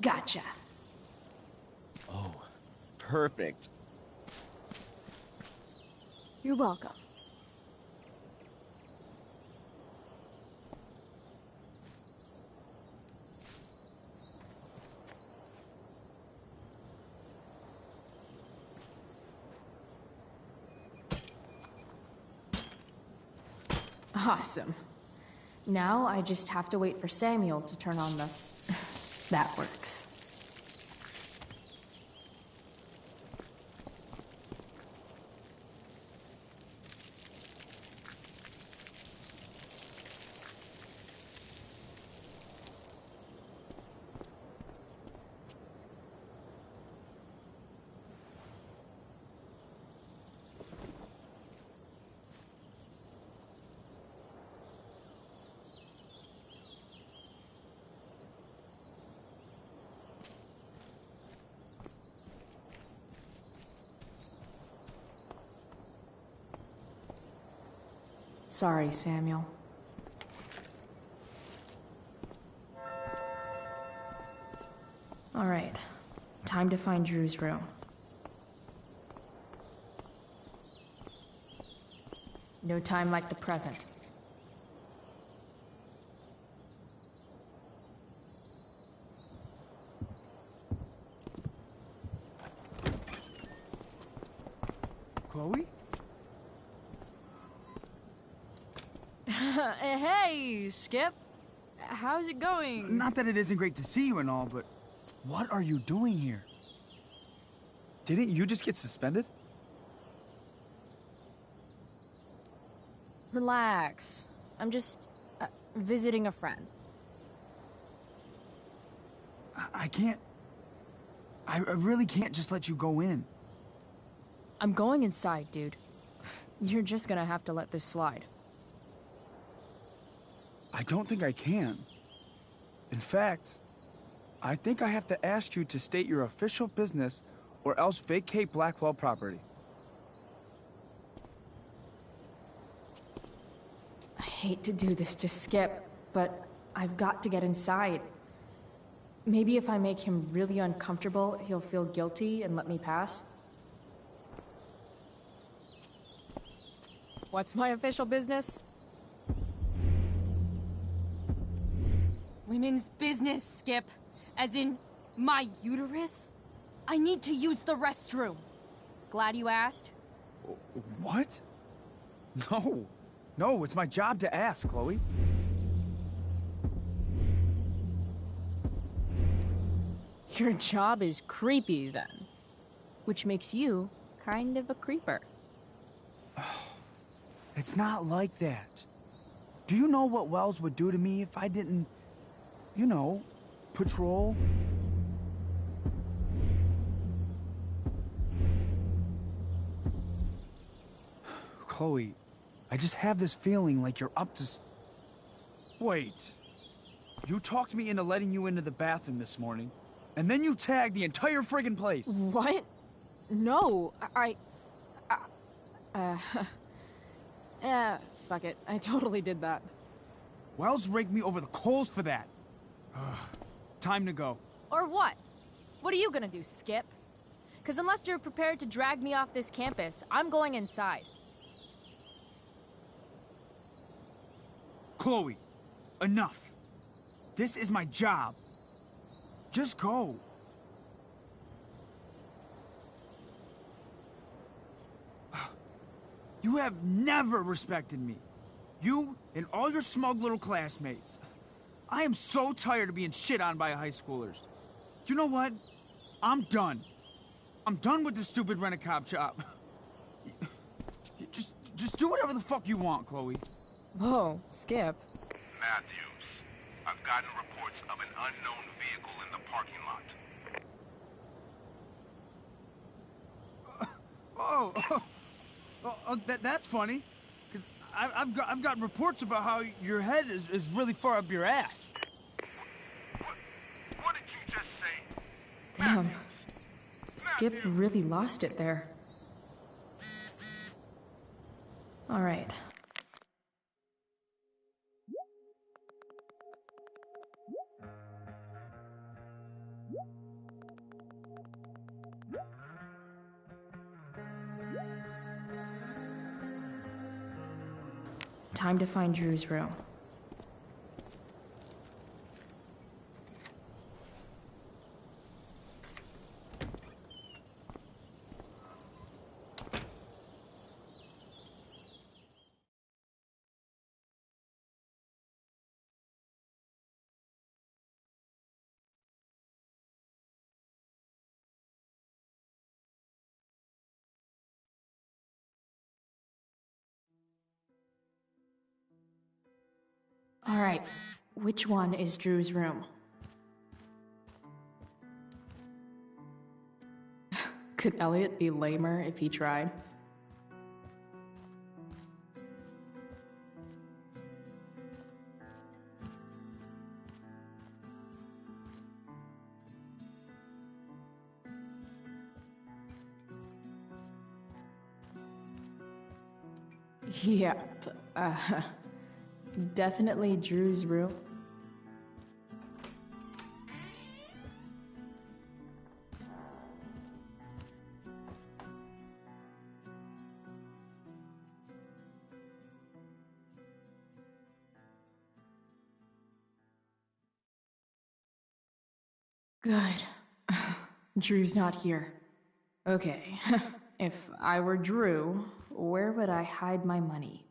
Gotcha. Oh, perfect. You're welcome. Awesome. Now I just have to wait for Samuel to turn on the... That works. Sorry, Samuel. All right. Time to find Drew's room. No time like the present. Chloe? Hey, Skip. How's it going? Not that it isn't great to see you and all, but what are you doing here? Didn't you just get suspended? Relax. I'm just visiting a friend. I can't... I really can't just let you go in. I'm going inside, dude. You're just gonna have to let this slide. I don't think I can. In fact, I think I have to ask you to state your official business or else vacate Blackwell property. I hate to do this to Skip, but I've got to get inside. Maybe if I make him really uncomfortable, he'll feel guilty and let me pass. What's my official business? Women's business, Skip. As in, my uterus? I need to use the restroom. Glad you asked? What? No. No, it's my job to ask, Chloe. Your job is creepy, then. Which makes you kind of a creeper. It's not like that. Do you know what Wells would do to me if I didn't, you know, patrol? Chloe, I just have this feeling like you're up to Wait. You talked me into letting you into the bathroom this morning, and then you tagged the entire friggin' place. What? No, fuck it. I totally did that. Wells raked me over the coals for that. Time to go. Or what? What are you gonna do, Skip? Because unless you're prepared to drag me off this campus, I'm going inside. Chloe, enough. This is my job. Just go. You have never respected me. You and all your smug little classmates. I am so tired of being shit on by high schoolers. You know what? I'm done. I'm done with this stupid rent-a-cop job. Just do whatever the fuck you want, Chloe. Whoa, Skip. Matthews, I've gotten reports of an unknown vehicle in the parking lot. That's funny. Because I've got reports about how your head is really far up your ass. What did you just say? Damn. Skip really lost it there. All right. time to find Drew's room. All right, which one is Drew's room? Could Elliot be lamer if he tried? Yep, definitely Drew's room. Good. Drew's not here. Okay, if I were Drew, where would I hide my money?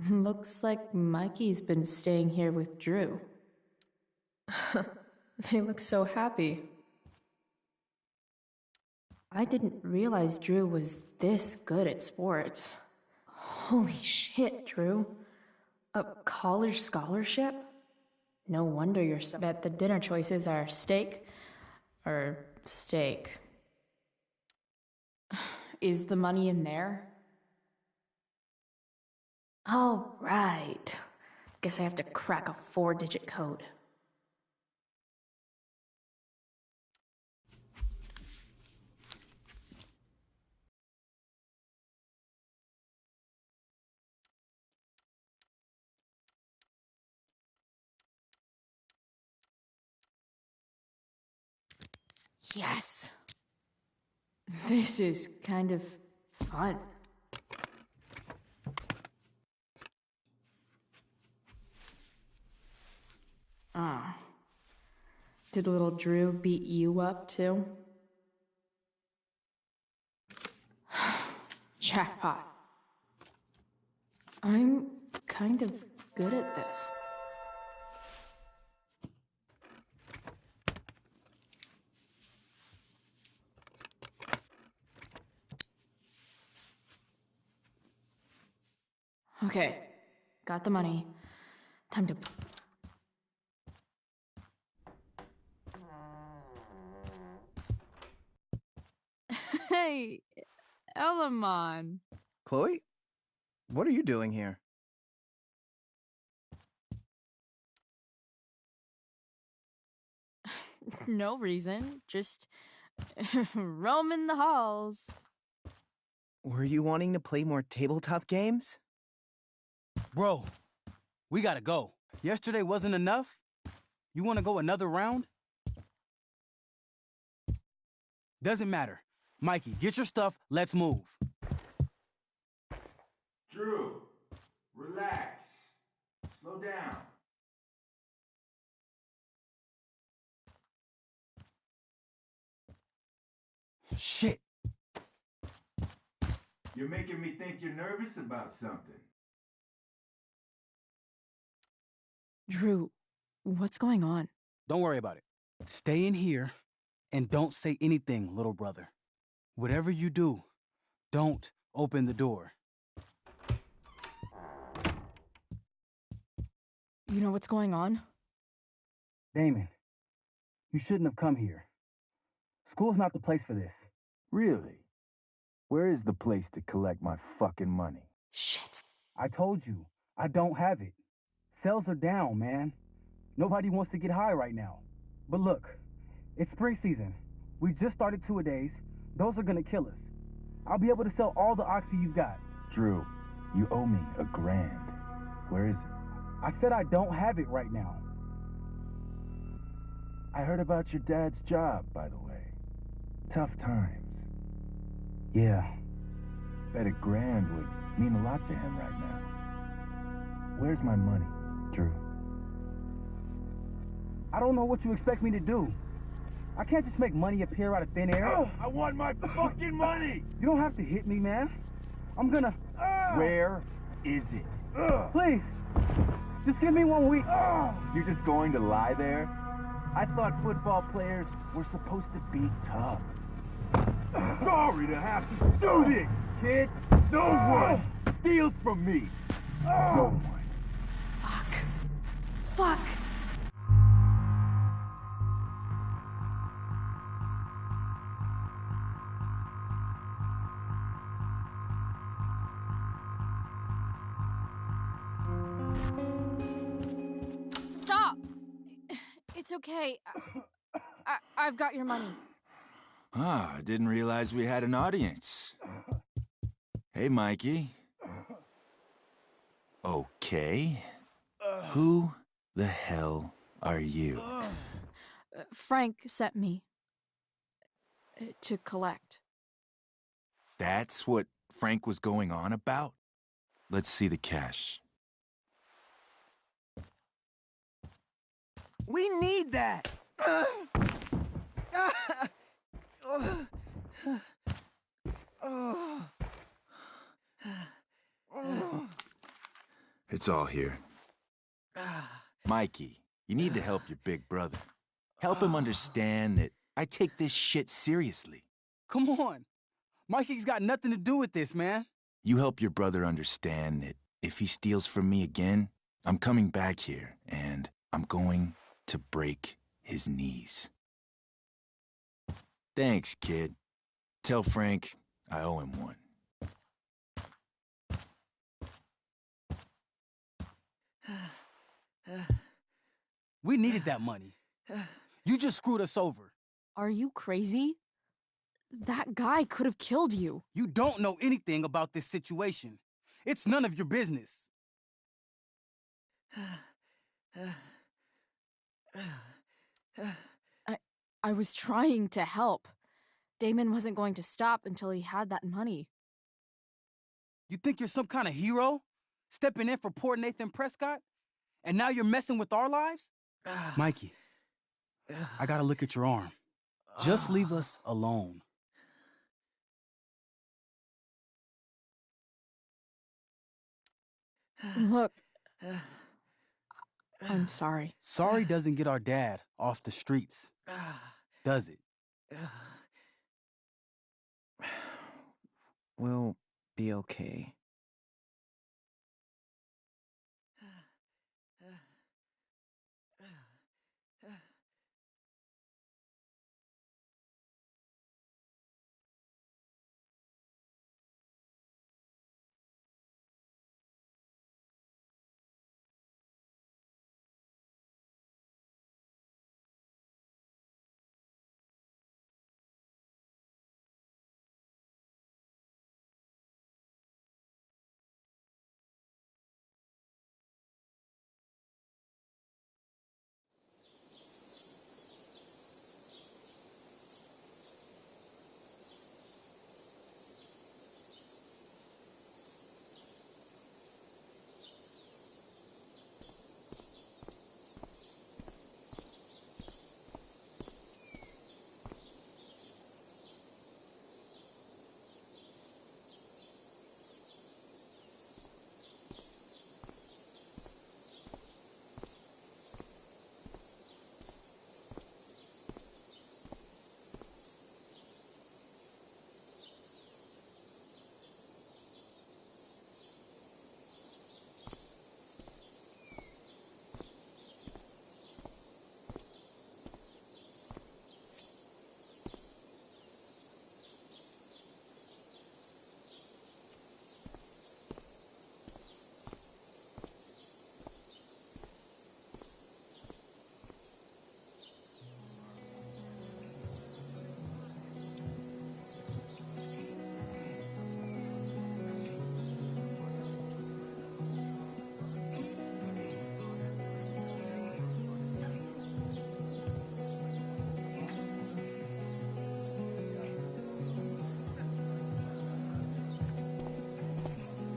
Looks like Mikey's been staying here with Drew. They look so happy. I didn't realize Drew was this good at sports. Holy shit, Drew. A college scholarship? No wonder you're so... Bet the dinner choices are steak or steak. Is the money in there? Oh, right. Guess I have to crack a 4-digit code. Yes! This is kind of fun. Did little Drew beat you up too? Jackpot. I'm kind of good at this. Okay, got the money. Time to... Hey, Elamon. Chloe? What are you doing here? No reason, just roaming the halls. Were you wanting to play more tabletop games? Bro, we gotta go. Yesterday wasn't enough? You wanna go another round? Doesn't matter. Mikey, get your stuff, let's move. Drew, relax. Slow down. Shit. You're making me think you're nervous about something. Drew, what's going on? Don't worry about it. Stay in here and don't say anything, little brother. Whatever you do, don't open the door. You know what's going on? Damon, you shouldn't have come here. School's not the place for this. Really? Where is the place to collect my fucking money? Shit. I told you, I don't have it. Sales are down, man. Nobody wants to get high right now. But look, it's spring season. We just started 2-a-days. Those are gonna kill us. I'll be able to sell all the oxy you've got. Drew, you owe me $1,000. Where is it? I said I don't have it right now. I heard about your dad's job, by the way. Tough times. Yeah. Bet $1,000 would mean a lot to him right now. Where's my money, Drew? I don't know what you expect me to do. I can't just make money appear out of thin air. I want my fucking money! You don't have to hit me, man. I'm gonna... Where is it? Please, just give me 1 week. You're just going to lie there? I thought football players were supposed to be tough. Sorry to have to do this, kid. No one steals from me. No one. Fuck. Stop! It's okay. I've got your money. Ah, I didn't realize we had an audience. Hey, Mikey. Okay. Who the hell are you? Frank sent me to collect. That's what Frank was going on about? Let's see the cash. We need that! It's all here. Mikey, you need to help your big brother. Help him understand that I take this shit seriously. Come on. Mikey's got nothing to do with this, man. You help your brother understand that if he steals from me again, I'm coming back here and I'm going to break his knees. Thanks, kid. Tell Frank I owe him one. We needed that money. You just screwed us over. Are you crazy? That guy could have killed you. You don't know anything about this situation. It's none of your business. I was trying to help. Damon wasn't going to stop until he had that money. You think you're some kind of hero? Stepping in for poor Nathan Prescott? And now you're messing with our lives? Mikey, I gotta look at your arm. Just leave us alone. Look, I'm sorry. Sorry doesn't get our dad off the streets, does it? We'll be okay.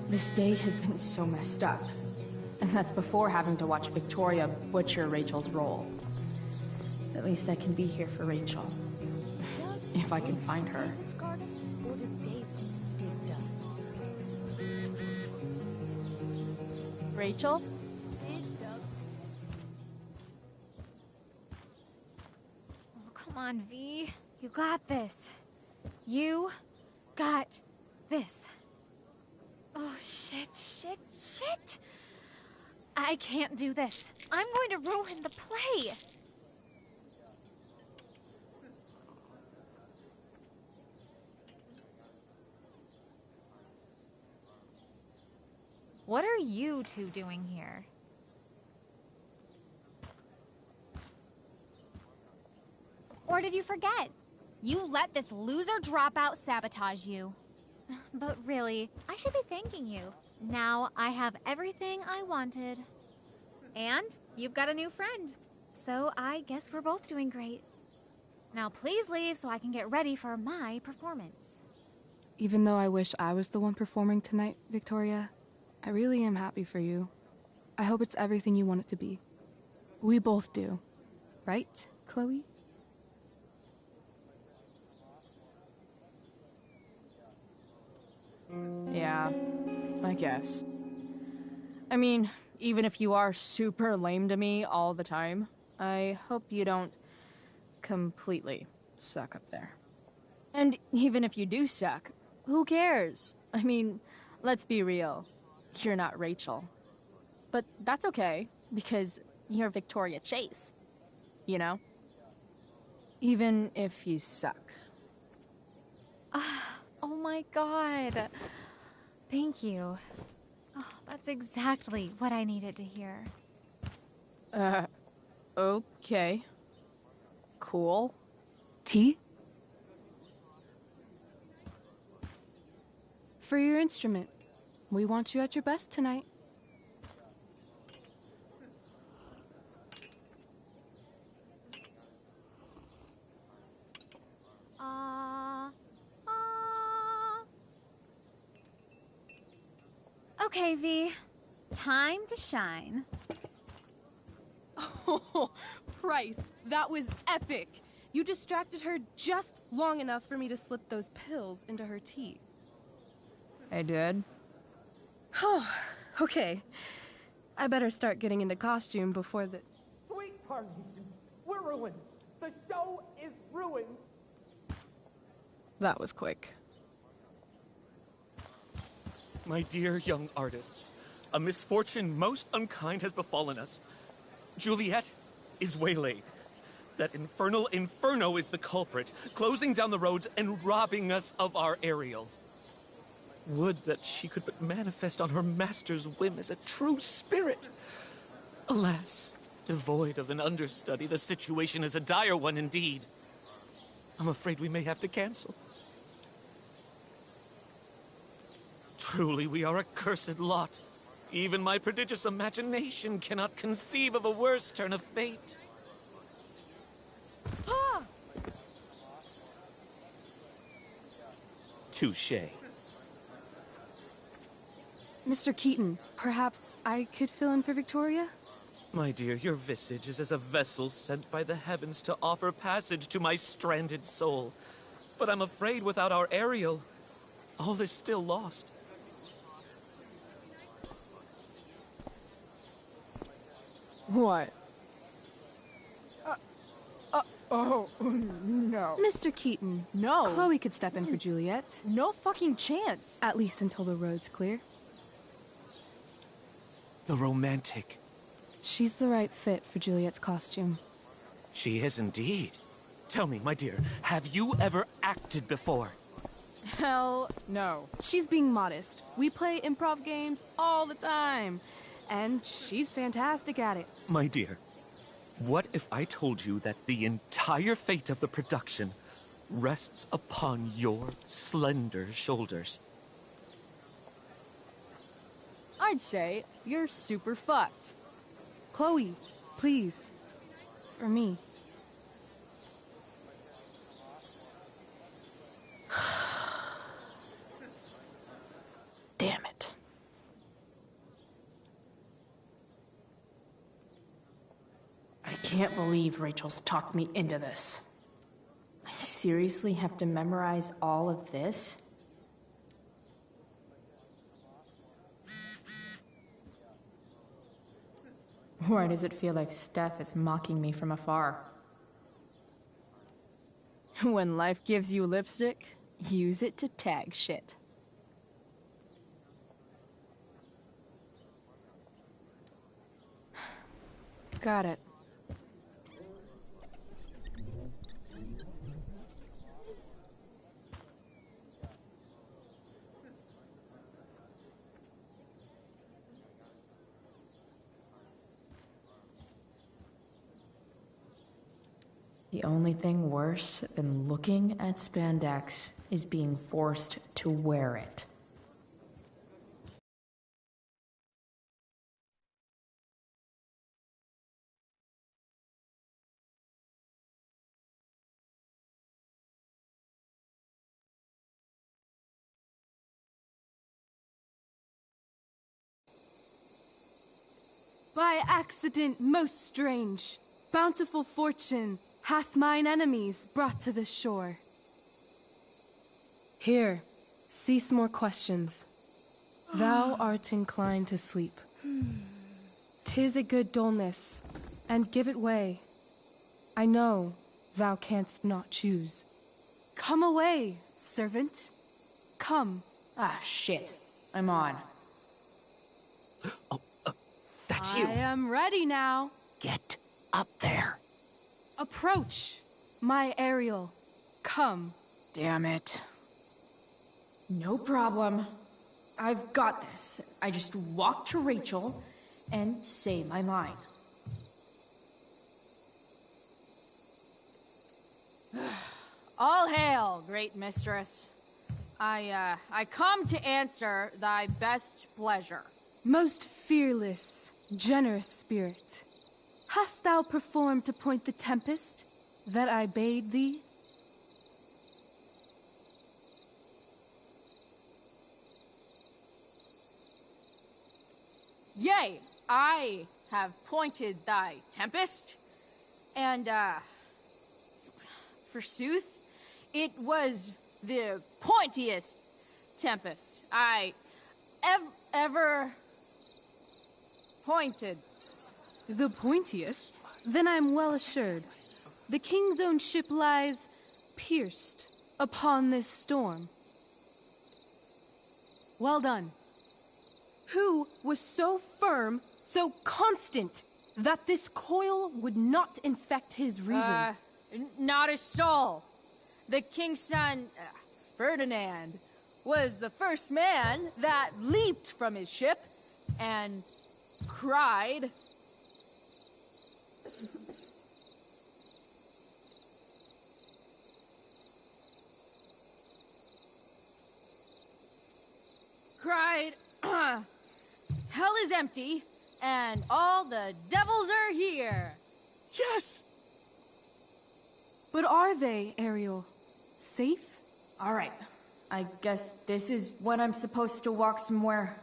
This day has been so messed up. And And that's before having to watch Victoria butcher Rachel's role. At least I can be here for Rachel. If I can find her. Rachel? Oh, come on, V. You got this. You got this. Oh, shit. I can't do this. I'm going to ruin the play. What are you two doing here? Or did you forget? You let this loser dropout sabotage you. But really, I should be thanking you. Now I have everything I wanted. And you've got a new friend. So I guess we're both doing great. Now please leave so I can get ready for my performance. Even though I wish I was the one performing tonight, Victoria, I really am happy for you. I hope it's everything you want it to be. We both do. Right, Chloe? Yeah, I guess. I mean, even if you are super lame to me all the time, I hope you don't completely suck up there. And even if you do suck, who cares? I mean, let's be real. You're not Rachel. But that's okay, because you're Victoria Chase. You know? Even if you suck. Oh my god. Thank you. Oh, that's exactly what I needed to hear. Okay. Cool. Tea? For your instrument. We want you at your best tonight. Okay, V. Time to shine. Oh, Price, that was epic. You distracted her just long enough for me to slip those pills into her tea. I did? Oh, okay. I better start getting into costume before the... Sweet Carnation, we're ruined. The show is ruined. That was quick. My dear young artists, a misfortune most unkind has befallen us. Juliet is waylaid. That infernal Inferno is the culprit, closing down the roads and robbing us of our Ariel. Would that she could but manifest on her master's whim as a true spirit. Alas, devoid of an understudy, the situation is a dire one indeed. I'm afraid we may have to cancel. Truly, we are a cursed lot. Even my prodigious imagination cannot conceive of a worse turn of fate. Ah! Touché. Mr. Keaton, perhaps I could fill in for Victoria? My dear, your visage is as a vessel sent by the heavens to offer passage to my stranded soul. But I'm afraid without our Ariel, all is still lost. What? Oh, no. Mr. Keaton. No. Chloe could step in for Juliet. No fucking chance. At least until the road's clear. The romantic. She's the right fit for Juliet's costume. She is indeed. Tell me, my dear, have you ever acted before? Hell no. She's being modest. We play improv games all the time. And she's fantastic at it. My dear, what if I told you that the entire fate of the production rests upon your slender shoulders? I'd say you're super fucked. Chloe, please. For me. Damn it. can't believe Rachel's talked me into this. I seriously have to memorize all of this? Why does it feel like Steph is mocking me from afar? When life gives you lipstick, use it to tag shit. Got it. The only thing worse than looking at spandex is being forced to wear it. By accident most strange, bountiful fortune hath mine enemies brought to this shore. Here, cease more questions. Thou art inclined to sleep. 'Tis a good dullness, and give it way. I know thou canst not choose. Come away, servant. Come. Ah, shit. I'm on. That's you. I am ready now. Get up there. Approach, my Ariel. Come. Damn it. No problem. I've got this. I just walk to Rachel and say my line. All hail, great mistress. I come to answer thy best pleasure. Most fearless, generous spirit, hast thou performed to point the tempest that I bade thee? Yea, I have pointed thy tempest, and, forsooth, it was the pointiest tempest I ever pointed. The pointiest? Then I'm well assured. The king's own ship lies pierced upon this storm. Well done. Who was so firm, so constant, that this coil would not infect his reason? Not a soul. The king's son, Ferdinand, was the first man that leaped from his ship and cried. Hell is empty, and all the devils are here. Yes! But are they, Ariel? Safe? All right. I guess this is when I'm supposed to walk somewhere.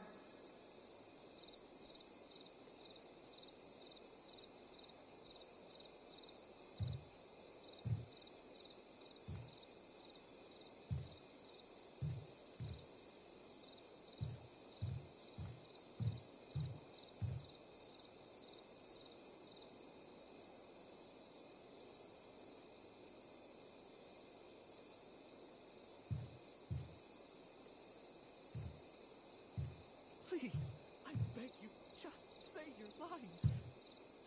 Please, I beg you, just say your lines.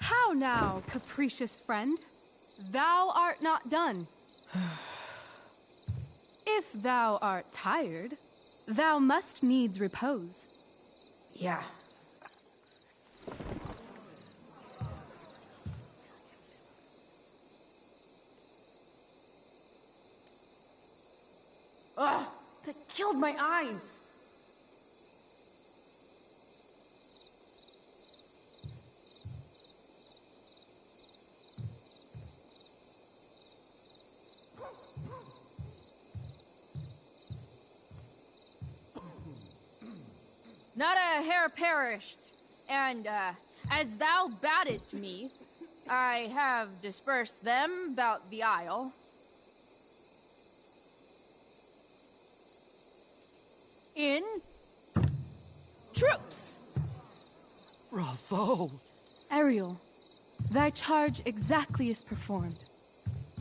How now, capricious friend? Thou art not done. If thou art tired, thou must needs repose. Yeah. Ugh, that killed my eyes. Not a hair perished, and, as thou battest me, I have dispersed them about the isle. In troops. Bravo! Ariel, thy charge exactly is performed.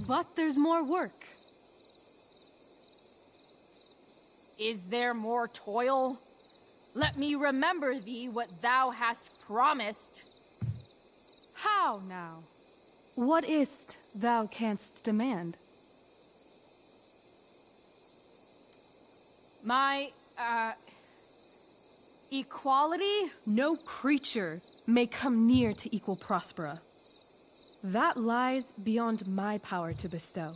But there's more work. Is there more toil? Let me remember thee what thou hast promised. How now? What is't thou canst demand? My, equality? No creature may come near to equal Prospera. That lies beyond my power to bestow.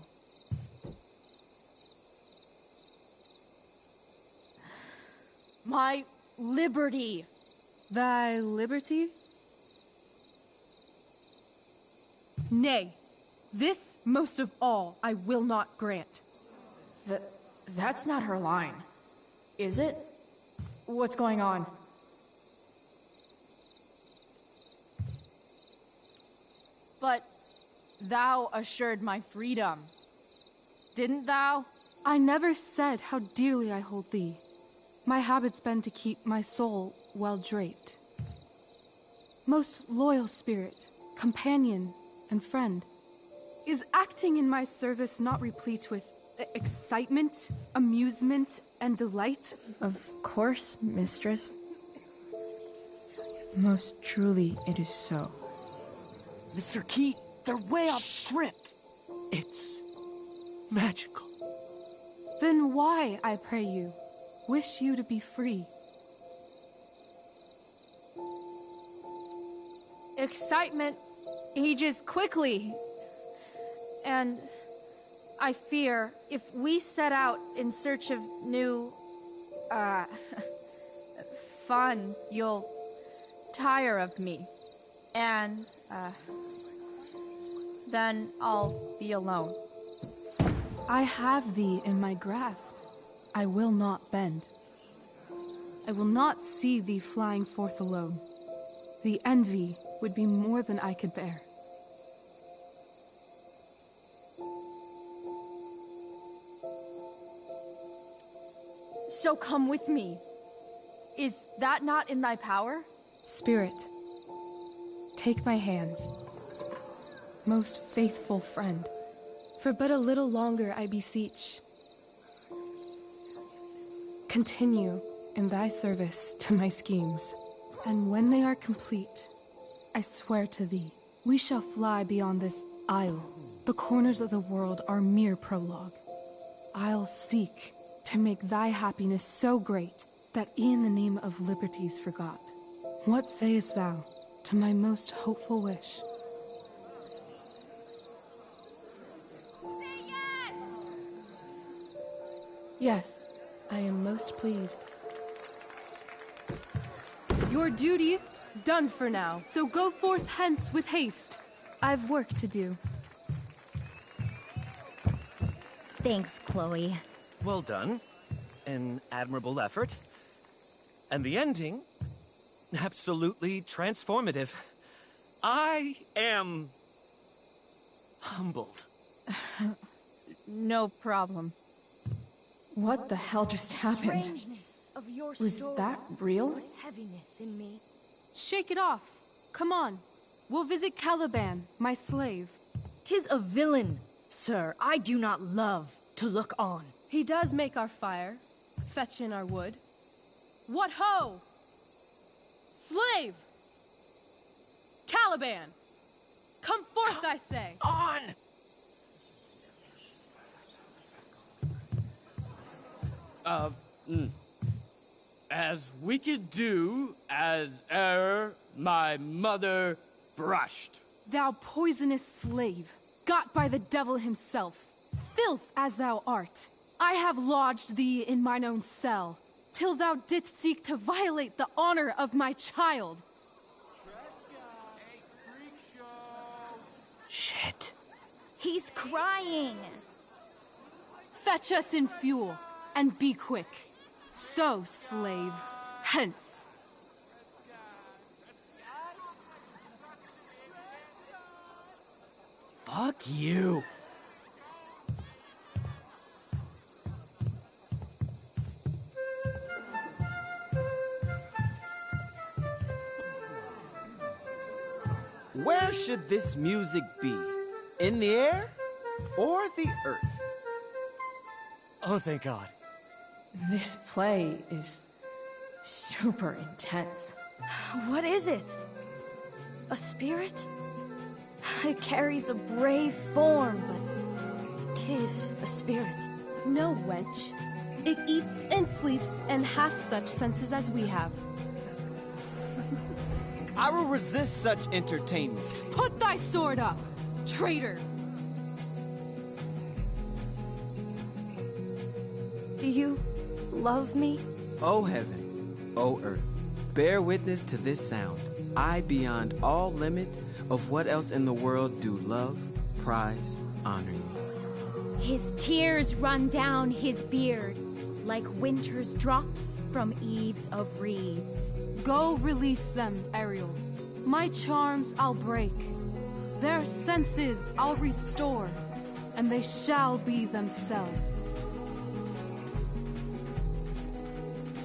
My liberty. Thy liberty? Nay, this most of all I will not grant. That's not her line. Is it? What's going on? But thou assured my freedom, didn't thou? I never said how dearly I hold thee. My habit's been to keep my soul well draped. Most loyal spirit, companion, and friend, is acting in my service not replete with excitement, amusement, and delight? Of course, mistress. Most truly it is so. Mr. Keat, they're way off script. It's magical. Then why, I pray you, wish you to be free? Excitement ages quickly. And I fear if we set out in search of new, fun, you'll tire of me. And, then I'll be alone. I have thee in my grasp. I will not bend. I will not see thee flying forth alone. The envy would be more than I could bear. So come with me. Is that not in thy power? Spirit, take my hands. Most faithful friend, for but a little longer I beseech. Continue in thy service to my schemes, and when they are complete, I swear to thee, we shall fly beyond this isle. The corners of the world are mere prologue. I'll seek to make thy happiness so great that e'en the name of liberty's forgot. What sayest thou to my most hopeful wish? Yes, I am most pleased. Your duty done for now, so go forth hence with haste. I've work to do. Thanks, Chloe. Well done. An admirable effort. And the ending, absolutely transformative. I am humbled. No problem. What the hell just happened? Was that real? Heaviness in me. Shake it off. Come on. We'll visit Caliban, my slave. 'Tis a villain, sir. I do not love to look on. He does make our fire, fetch in our wood. What ho! Slave! Caliban! Come forth, I say! On! As wicked do as e'er my mother brushed. Thou poisonous slave, got by the devil himself, filth as thou art, I have lodged thee in mine own cell, till thou didst seek to violate the honor of my child. Shit. He's crying. Fetch us in fuel, and be quick. So, slave, hence. Fuck you. Where should this music be? In the air or the earth? Oh, thank God. This play is super intense. What is it? A spirit? It carries a brave form, but 'tis a spirit. No, wench. It eats and sleeps and hath such senses as we have. I will resist such entertainment. Put thy sword up, traitor! Do you love me? O heaven, O earth, bear witness to this sound. I, beyond all limit of what else in the world do love, prize, honor you. His tears run down his beard like winter's drops from eaves of reeds. Go release them, Ariel. My charms I'll break. Their senses I'll restore, and they shall be themselves.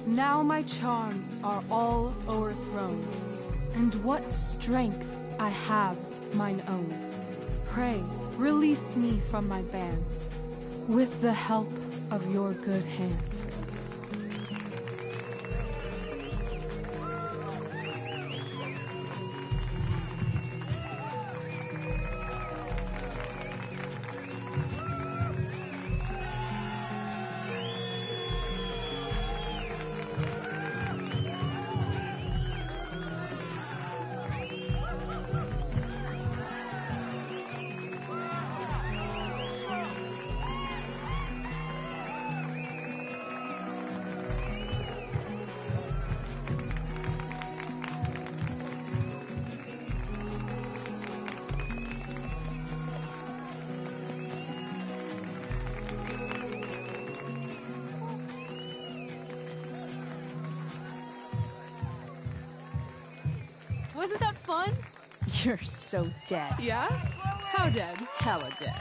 Now my charms are all o'erthrown, and what strength I have's mine own. Pray, release me from my bands, with the help of your good hands. Wasn't that fun? You're so dead. Yeah? How dead? Hella dead.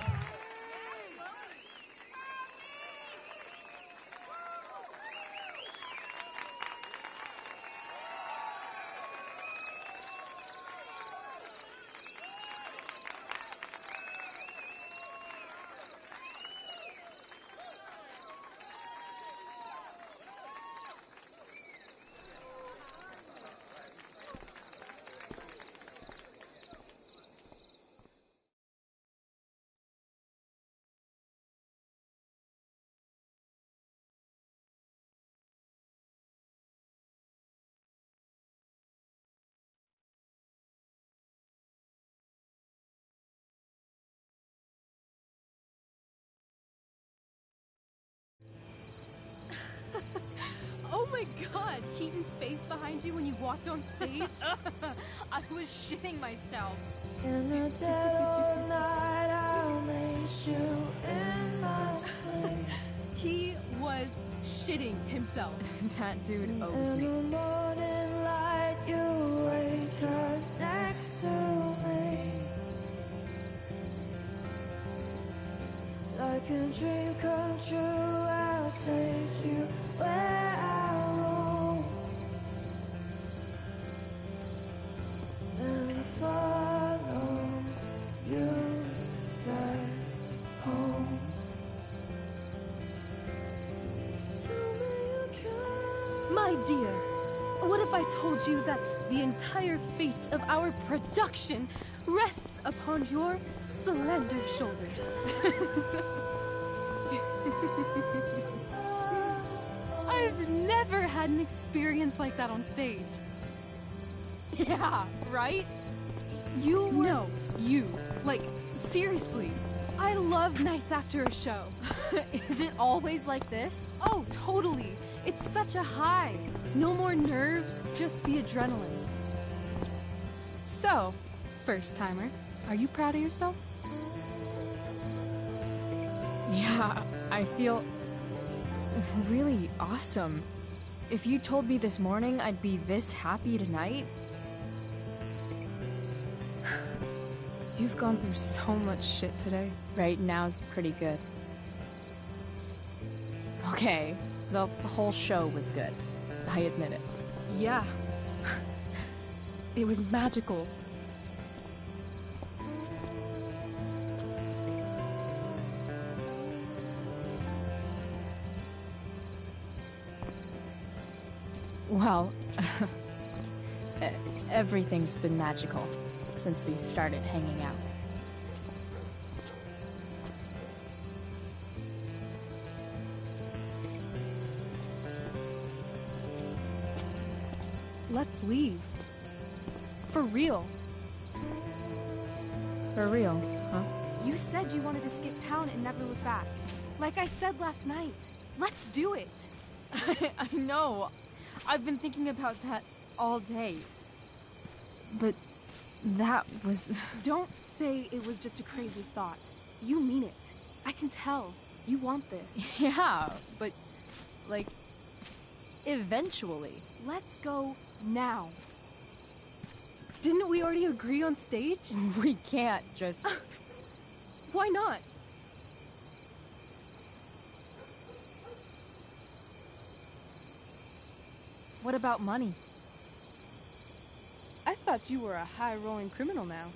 Oh my god, Keaton's face behind you when you walked on stage? I was shitting myself. In the dead of night, I'll meet you in my sleep. He was shitting himself. That dude owes In me. the morning light, you wake up next to me. Like a dream come true, I'll take you where I roam. And follow you back home. Tell me you can. My dear, what if I told you that the entire fate of our production rests upon your slender shoulders? I've never had an experience like that on stage. Yeah, right? You were... No, you. Like, seriously. I love nights after a show. Is it always like this? Oh, totally. It's such a high. No more nerves, just the adrenaline. So, first timer, are you proud of yourself? Yeah, I feel really awesome. If you told me this morning I'd be this happy tonight... You've gone through so much shit today. Right now's pretty good. Okay, the whole show was good. I admit it. Yeah. It was magical. Well, everything's been magical since we started hanging out. Let's leave. For real. For real, huh? You said you wanted to skip town and never look back. Like I said last night. Let's do it. I know. I've been thinking about that all day. But that was... Don't say it was just a crazy thought. You mean it. I can tell. You want this. Yeah, but... like... eventually. Let's go now. Didn't we already agree on stage? We can't just... Why not? What about money? I thought you were a high-rolling criminal now.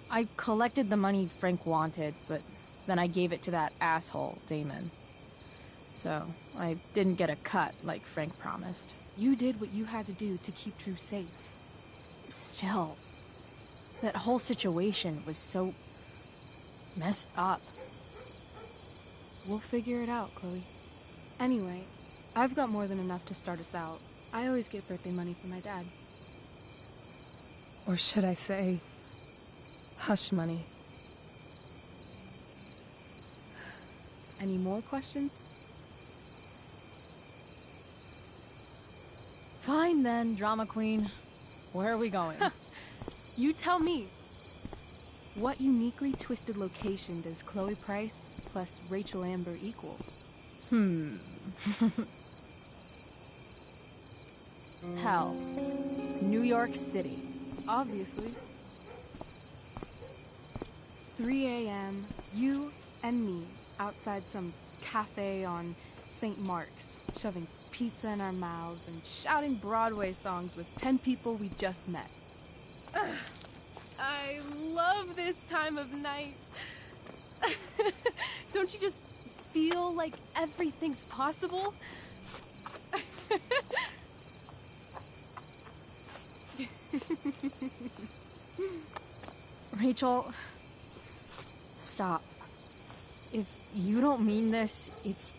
I collected the money Frank wanted, but then I gave it to that asshole, Damon. So, I didn't get a cut like Frank promised. You did what you had to do to keep Drew safe. Still, that whole situation was so... messed up. We'll figure it out, Chloe. Anyway, I've got more than enough to start us out. I always get birthday money from my dad. Or should I say, hush money. Any more questions? Fine then, drama queen. Where are we going? You tell me. What uniquely twisted location does Chloe Price plus Rachel Amber equal? Hell. New York City. Obviously. 3 a.m., you and me outside some cafe on St. Mark's, shoving pizza in our mouths and shouting Broadway songs with 10 people we just met. Ugh, I love this time of night. Don't you just feel like everything's possible? Rachel, stop. If you don't mean this, it's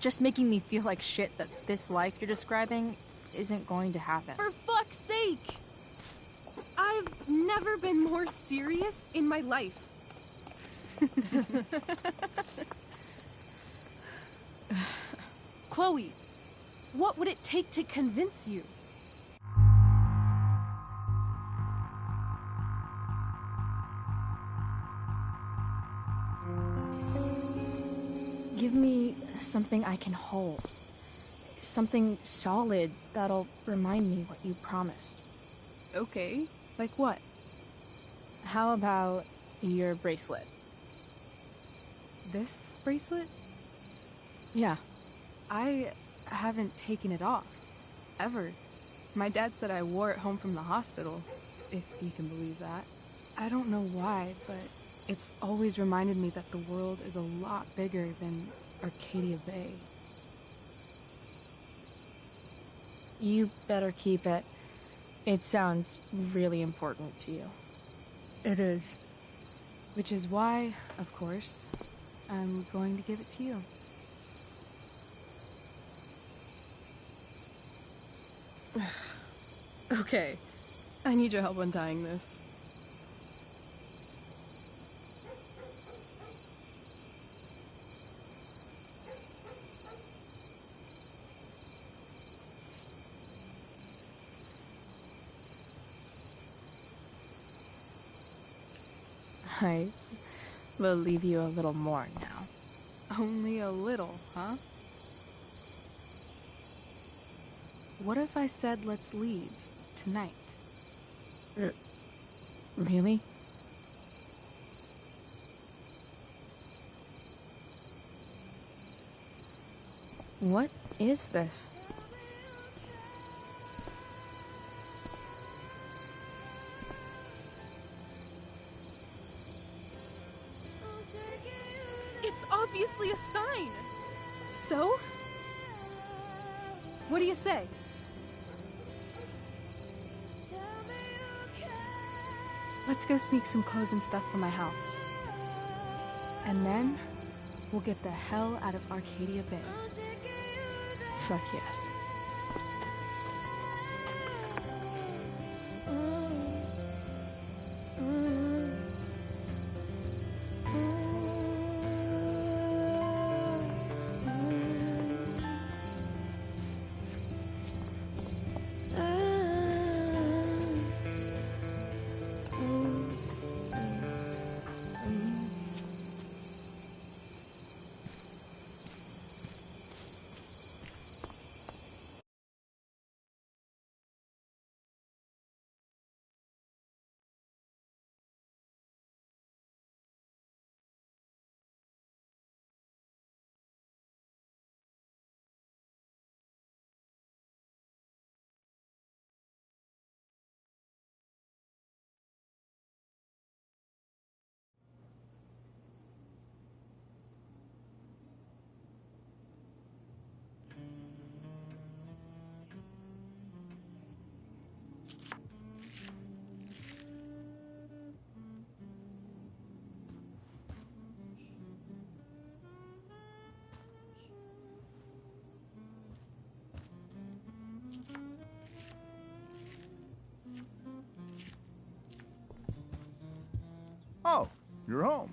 just making me feel like shit that this life you're describing isn't going to happen. For fuck's sake! I've never been more serious in my life. Chloe, what would it take to convince you? Give me something I can hold. Something solid that'll remind me what you promised. Okay, like what? How about your bracelet? This bracelet? Yeah. I haven't taken it off. Ever. My dad said I wore it home from the hospital, if you can believe that. I don't know why, but it's always reminded me that the world is a lot bigger than Arcadia Bay. You better keep it. It sounds really important to you. It is. Which is why, of course, I'm going to give it to you. Okay. I need your help untying this. I believe you a little more now. Only a little, huh? What if I said let's leave tonight? Really? What is this? It's obviously a sign. So? What do you say? Let's go sneak some clothes and stuff from my house. And then, we'll get the hell out of Arcadia Bay. Fuck yes. Oh, you're home.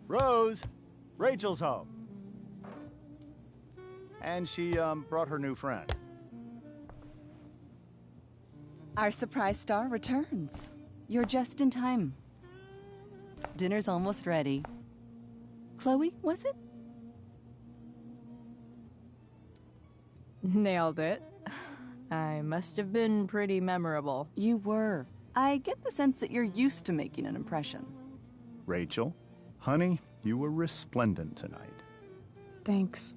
Rose, Rachel's home. And she, brought her new friend. Our surprise star returns. You're just in time. Dinner's almost ready. Chloe, was it? Nailed it. I must have been pretty memorable. You were. I get the sense that you're used to making an impression. Rachel, honey, you were resplendent tonight. Thanks.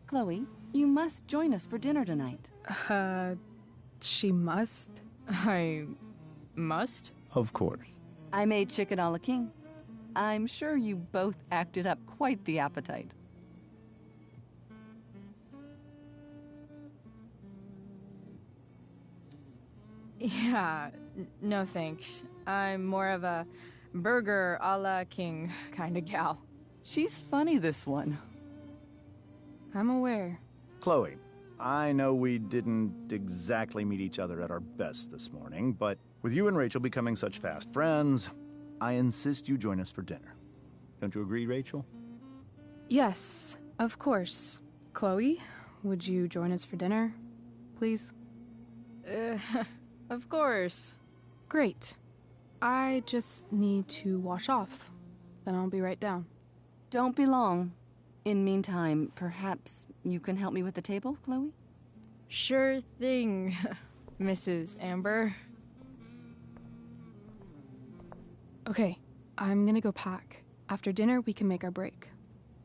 Chloe, you must join us for dinner tonight. She must? I must? Of course. I made chicken a la king. I'm sure you both acted up quite the appetite. Yeah, no thanks. I'm more of a burger a la king kind of gal. She's funny, this one. I'm aware. Chloe, I know we didn't exactly meet each other at our best this morning, but with you and Rachel becoming such fast friends, I insist you join us for dinner. Don't you agree, Rachel? Yes, of course. Chloe, would you join us for dinner, please? Of course. Great. I just need to wash off. Then I'll be right down. Don't be long. In meantime, perhaps you can help me with the table, Chloe? Sure thing, Mrs. Amber. Okay, I'm gonna go pack. After dinner, we can make our break.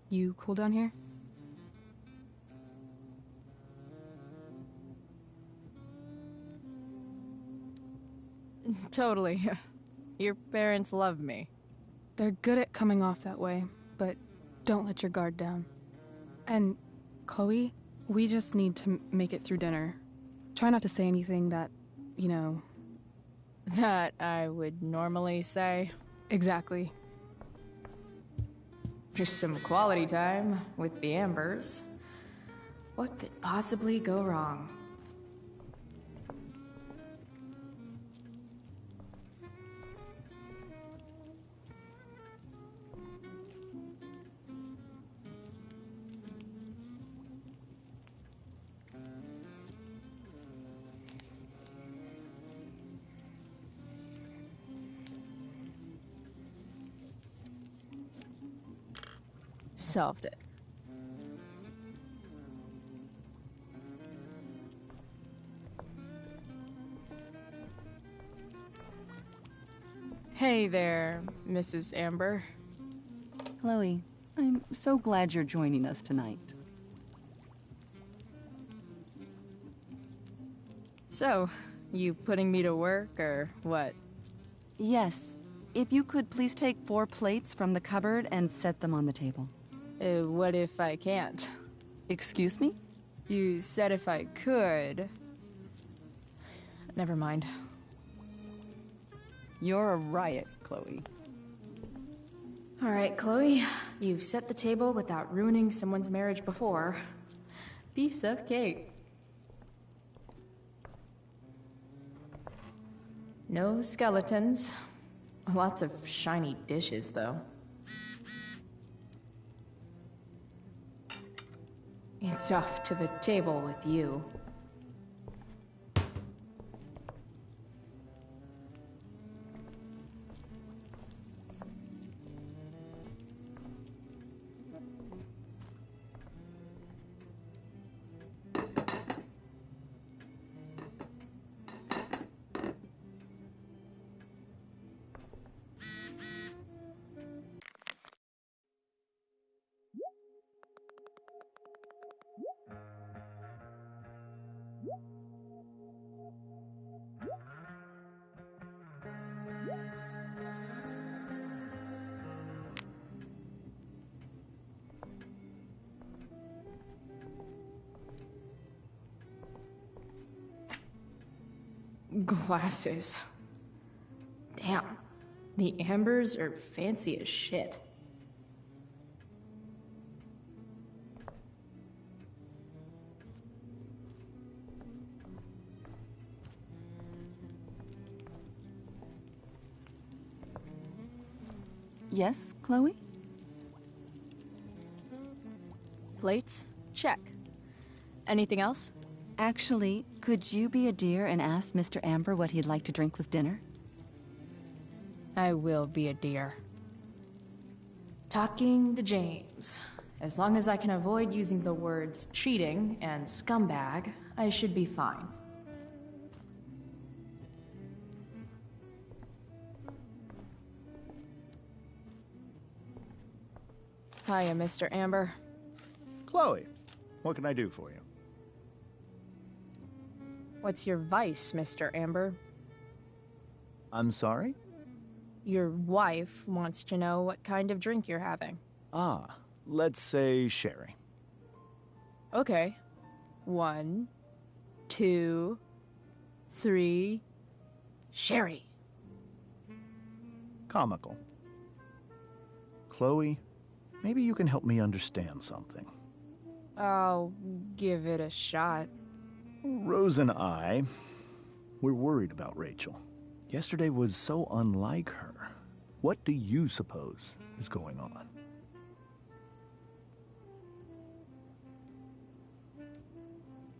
You cool down here? Totally. Your parents love me. They're good at coming off that way, but don't let your guard down. And, Chloe, we just need to make it through dinner. Try not to say anything that, you know... That I would normally say. Exactly. Just some quality time with the Ambers. What could possibly go wrong? Solved it. Hey there, Mrs. Amber. Chloe, I'm so glad you're joining us tonight. So, you putting me to work, or what? Yes. If you could please take 4 plates from the cupboard and set them on the table. What if I can't? Excuse me? You said if I could. Never mind. You're a riot, Chloe. All right, Chloe. You've set the table without ruining someone's marriage before. Piece of cake. No skeletons. Lots of shiny dishes, though. It's off to the table with you. Glasses. Damn. The Ambers are fancy as shit. Yes, Chloe? Plates? Check. Anything else? Actually, could you be a dear and ask Mr. Amber what he'd like to drink with dinner? I will be a dear. Talking to James. As long as I can avoid using the words cheating and scumbag, I should be fine. Hiya, Mr. Amber. Chloe, what can I do for you? What's your vice, Mr. Amber? I'm sorry? Your wife wants to know what kind of drink you're having. Ah, let's say sherry. Okay. 1, 2, 3... Sherry. Comical. Chloe, maybe you can help me understand something. I'll give it a shot. Rose and I, we're worried about Rachel. Yesterday was so unlike her. What do you suppose is going on?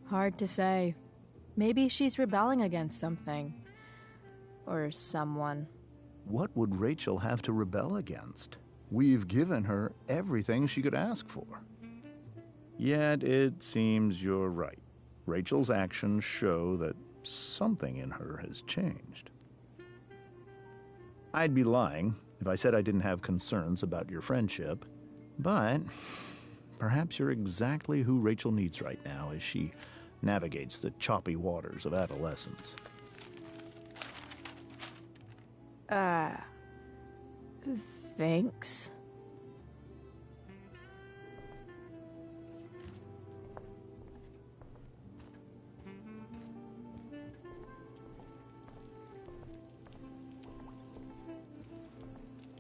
Hard to say. Maybe she's rebelling against something. Or someone. What would Rachel have to rebel against? We've given her everything she could ask for. Yet it seems you're right. Rachel's actions show that something in her has changed. I'd be lying if I said I didn't have concerns about your friendship, but perhaps you're exactly who Rachel needs right now as she navigates the choppy waters of adolescence. Thanks.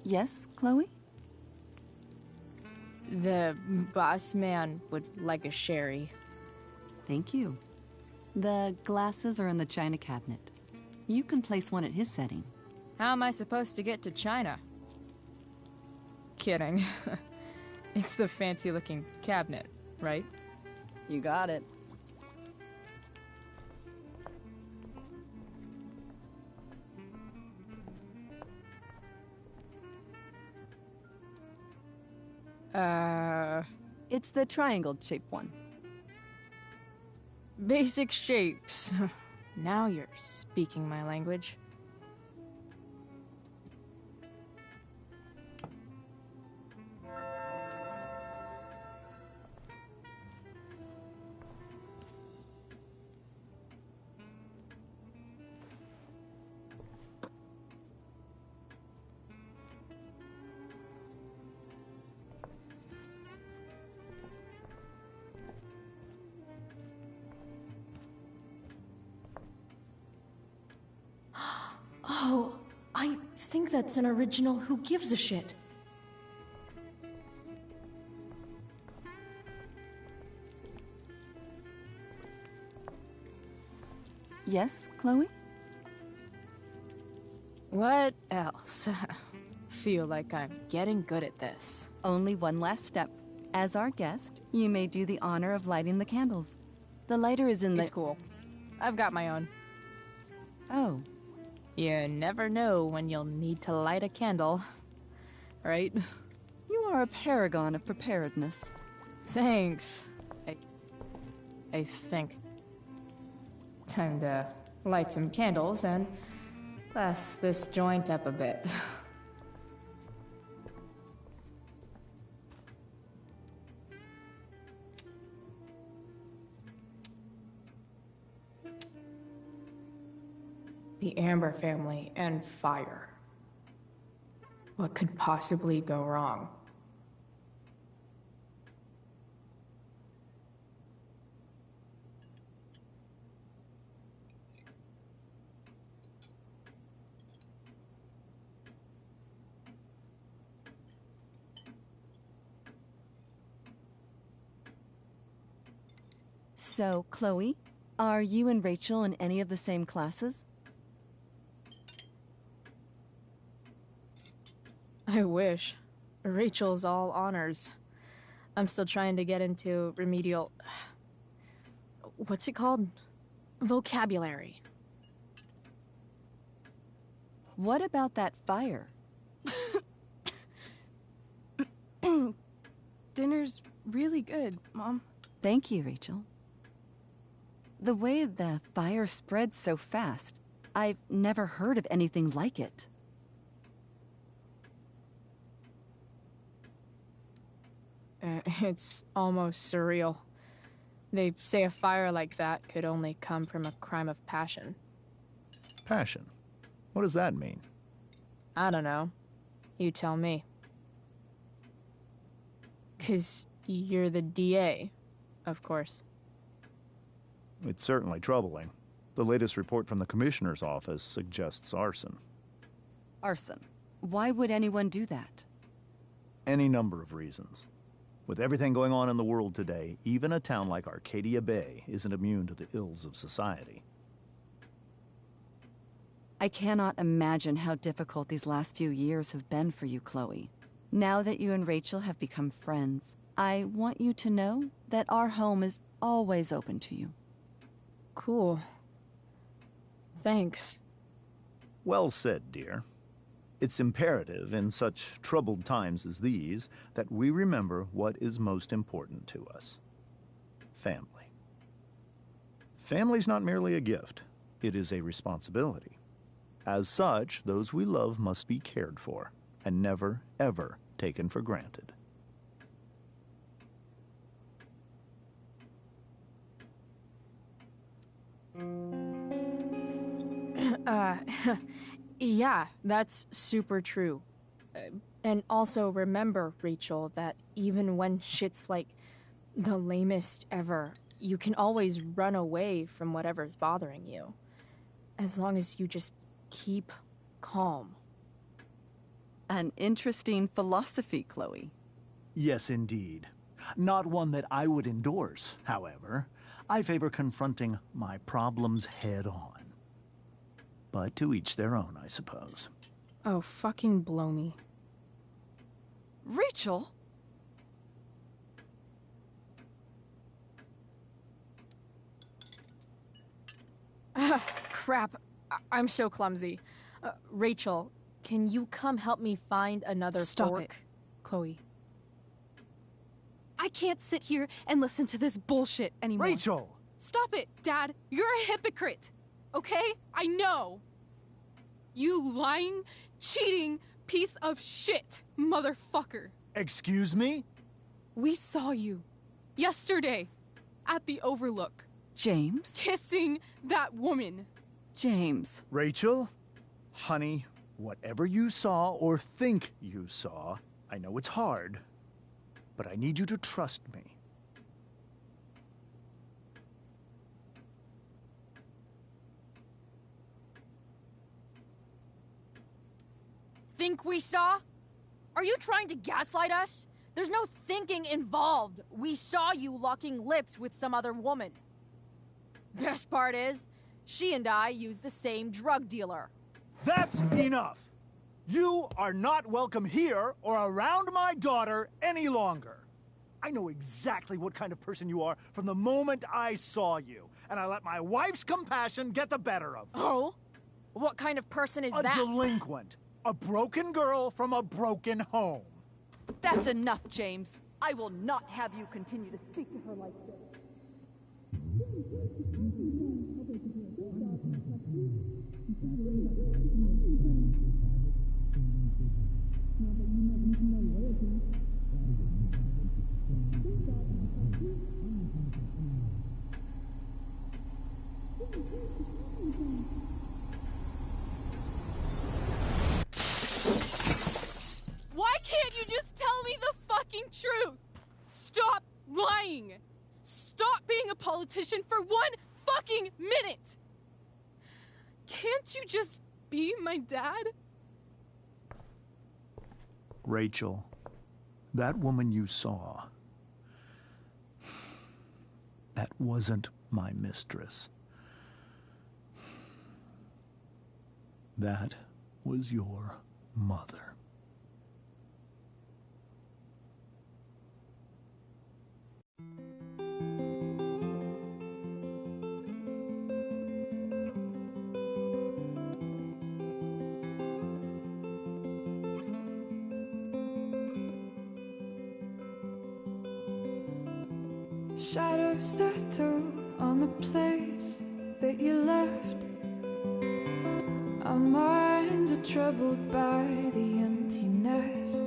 Yes, Chloe? The boss man would like a sherry. Thank you. The glasses are in the china cabinet. You can place one at his setting. How am I supposed to get to China? Kidding. It's the fancy-looking cabinet, right? You got it. It's the triangle-shaped one. Basic shapes. Now you're speaking my language. Oh, I think that's an original Who Gives a Shit. Yes, Chloe? What else? Feel like I'm getting good at this. Only one last step. As our guest, you may do the honor of lighting the candles. The lighter is in the... It's cool. I've got my own. Oh. You never know when you'll need to light a candle, right? You are a paragon of preparedness. Thanks. I think. Time to light some candles and bless this joint up a bit. The Amber family and fire. What could possibly go wrong? So, Chloe, are you and Rachel in any of the same classes? I wish. Rachel's all honors. I'm still trying to get into remedial... What's it called? Vocabulary. What about that fire? Dinner's really good, Mom. Thank you, Rachel. The way the fire spreads so fast, I've never heard of anything like it. It's almost surreal. They say a fire like that could only come from a crime of passion. Passion? What does that mean? I don't know. You tell me. 'Cause you're the DA, of course. It's certainly troubling. The latest report from the Commissioner's office suggests arson. Arson? Why would anyone do that? Any number of reasons. With everything going on in the world today, even a town like Arcadia Bay isn't immune to the ills of society. I cannot imagine how difficult these last few years have been for you, Chloe. Now that you and Rachel have become friends, I want you to know that our home is always open to you. Cool. Thanks. Well said, dear. It's imperative in such troubled times as these that we remember what is most important to us. Family. Family's not merely a gift, it is a responsibility. As such, those we love must be cared for and never, ever taken for granted. Yeah, that's super true. And also remember, Rachel, that even when shit's like the lamest ever, you can always run away from whatever's bothering you. As long as you just keep calm. An interesting philosophy, Chloe. Yes, indeed. Not one that I would endorse, however. I favor confronting my problems head on. But to each their own, I suppose. Oh, fucking blow me. Rachel? Crap. I'm so clumsy. Rachel, can you come help me find another Stop fork? it, Chloe. I can't sit here and listen to this bullshit anymore. Rachel! Stop it, Dad. You're a hypocrite. Okay? I know. You lying, cheating piece of shit, motherfucker. Excuse me? We saw you yesterday at the Overlook. James? Kissing that woman. James. Rachel? Honey, whatever you saw or think you saw, I know it's hard, but I need you to trust me. think we saw? Are you trying to gaslight us? There's no thinking involved. We saw you locking lips with some other woman. Best part is, she and I use the same drug dealer. That's enough. You are not welcome here or around my daughter any longer. I know exactly what kind of person you are from the moment I saw you, and I let my wife's compassion get the better of me. Oh? What kind of person is that? A delinquent. A broken girl from a broken home. That's enough, James. I will not have you continue to speak to her like this. Why can't you just tell me the fucking truth? Stop lying. Stop being a politician for 1 fucking minute. Can't you just be my dad? Rachel, that woman you saw, that wasn't my mistress. That was your mother. Shadows settle on the place that you left. Our minds are troubled by the emptiness.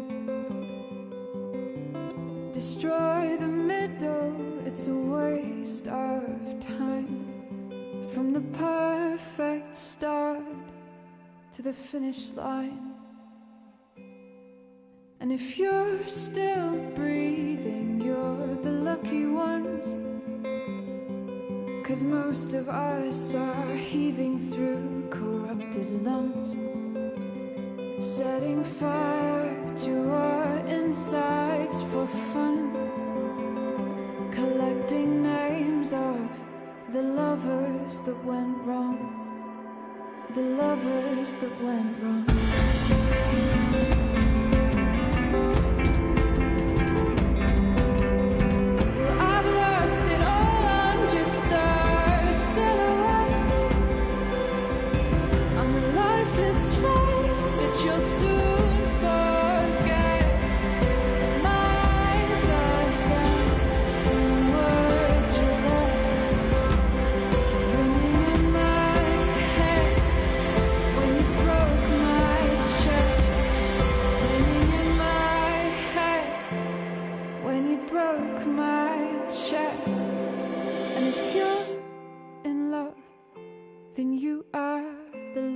Destroy the middle, it's a waste of time. From the perfect start to the finish line. And if you're still breathing, you're the lucky ones. 'Cause most of us are heaving through corrupted lungs, setting fire to our insides for fun, collecting names of the lovers that went wrong, the lovers that went wrong.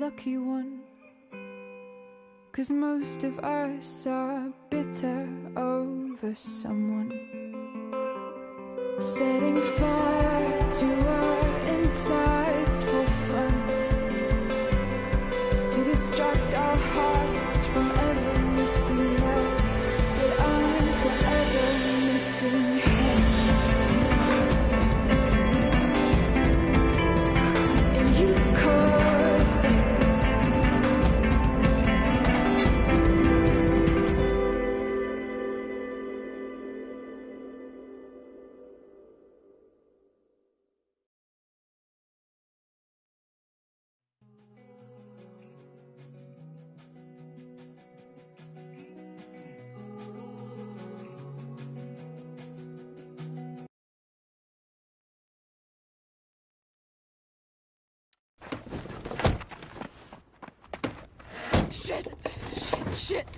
Lucky one, 'cause most of us are bitter over someone, setting fire to our insides for fun, to distract our hearts from ever missing love. But I'm forever missing him. And you caused it. Shit!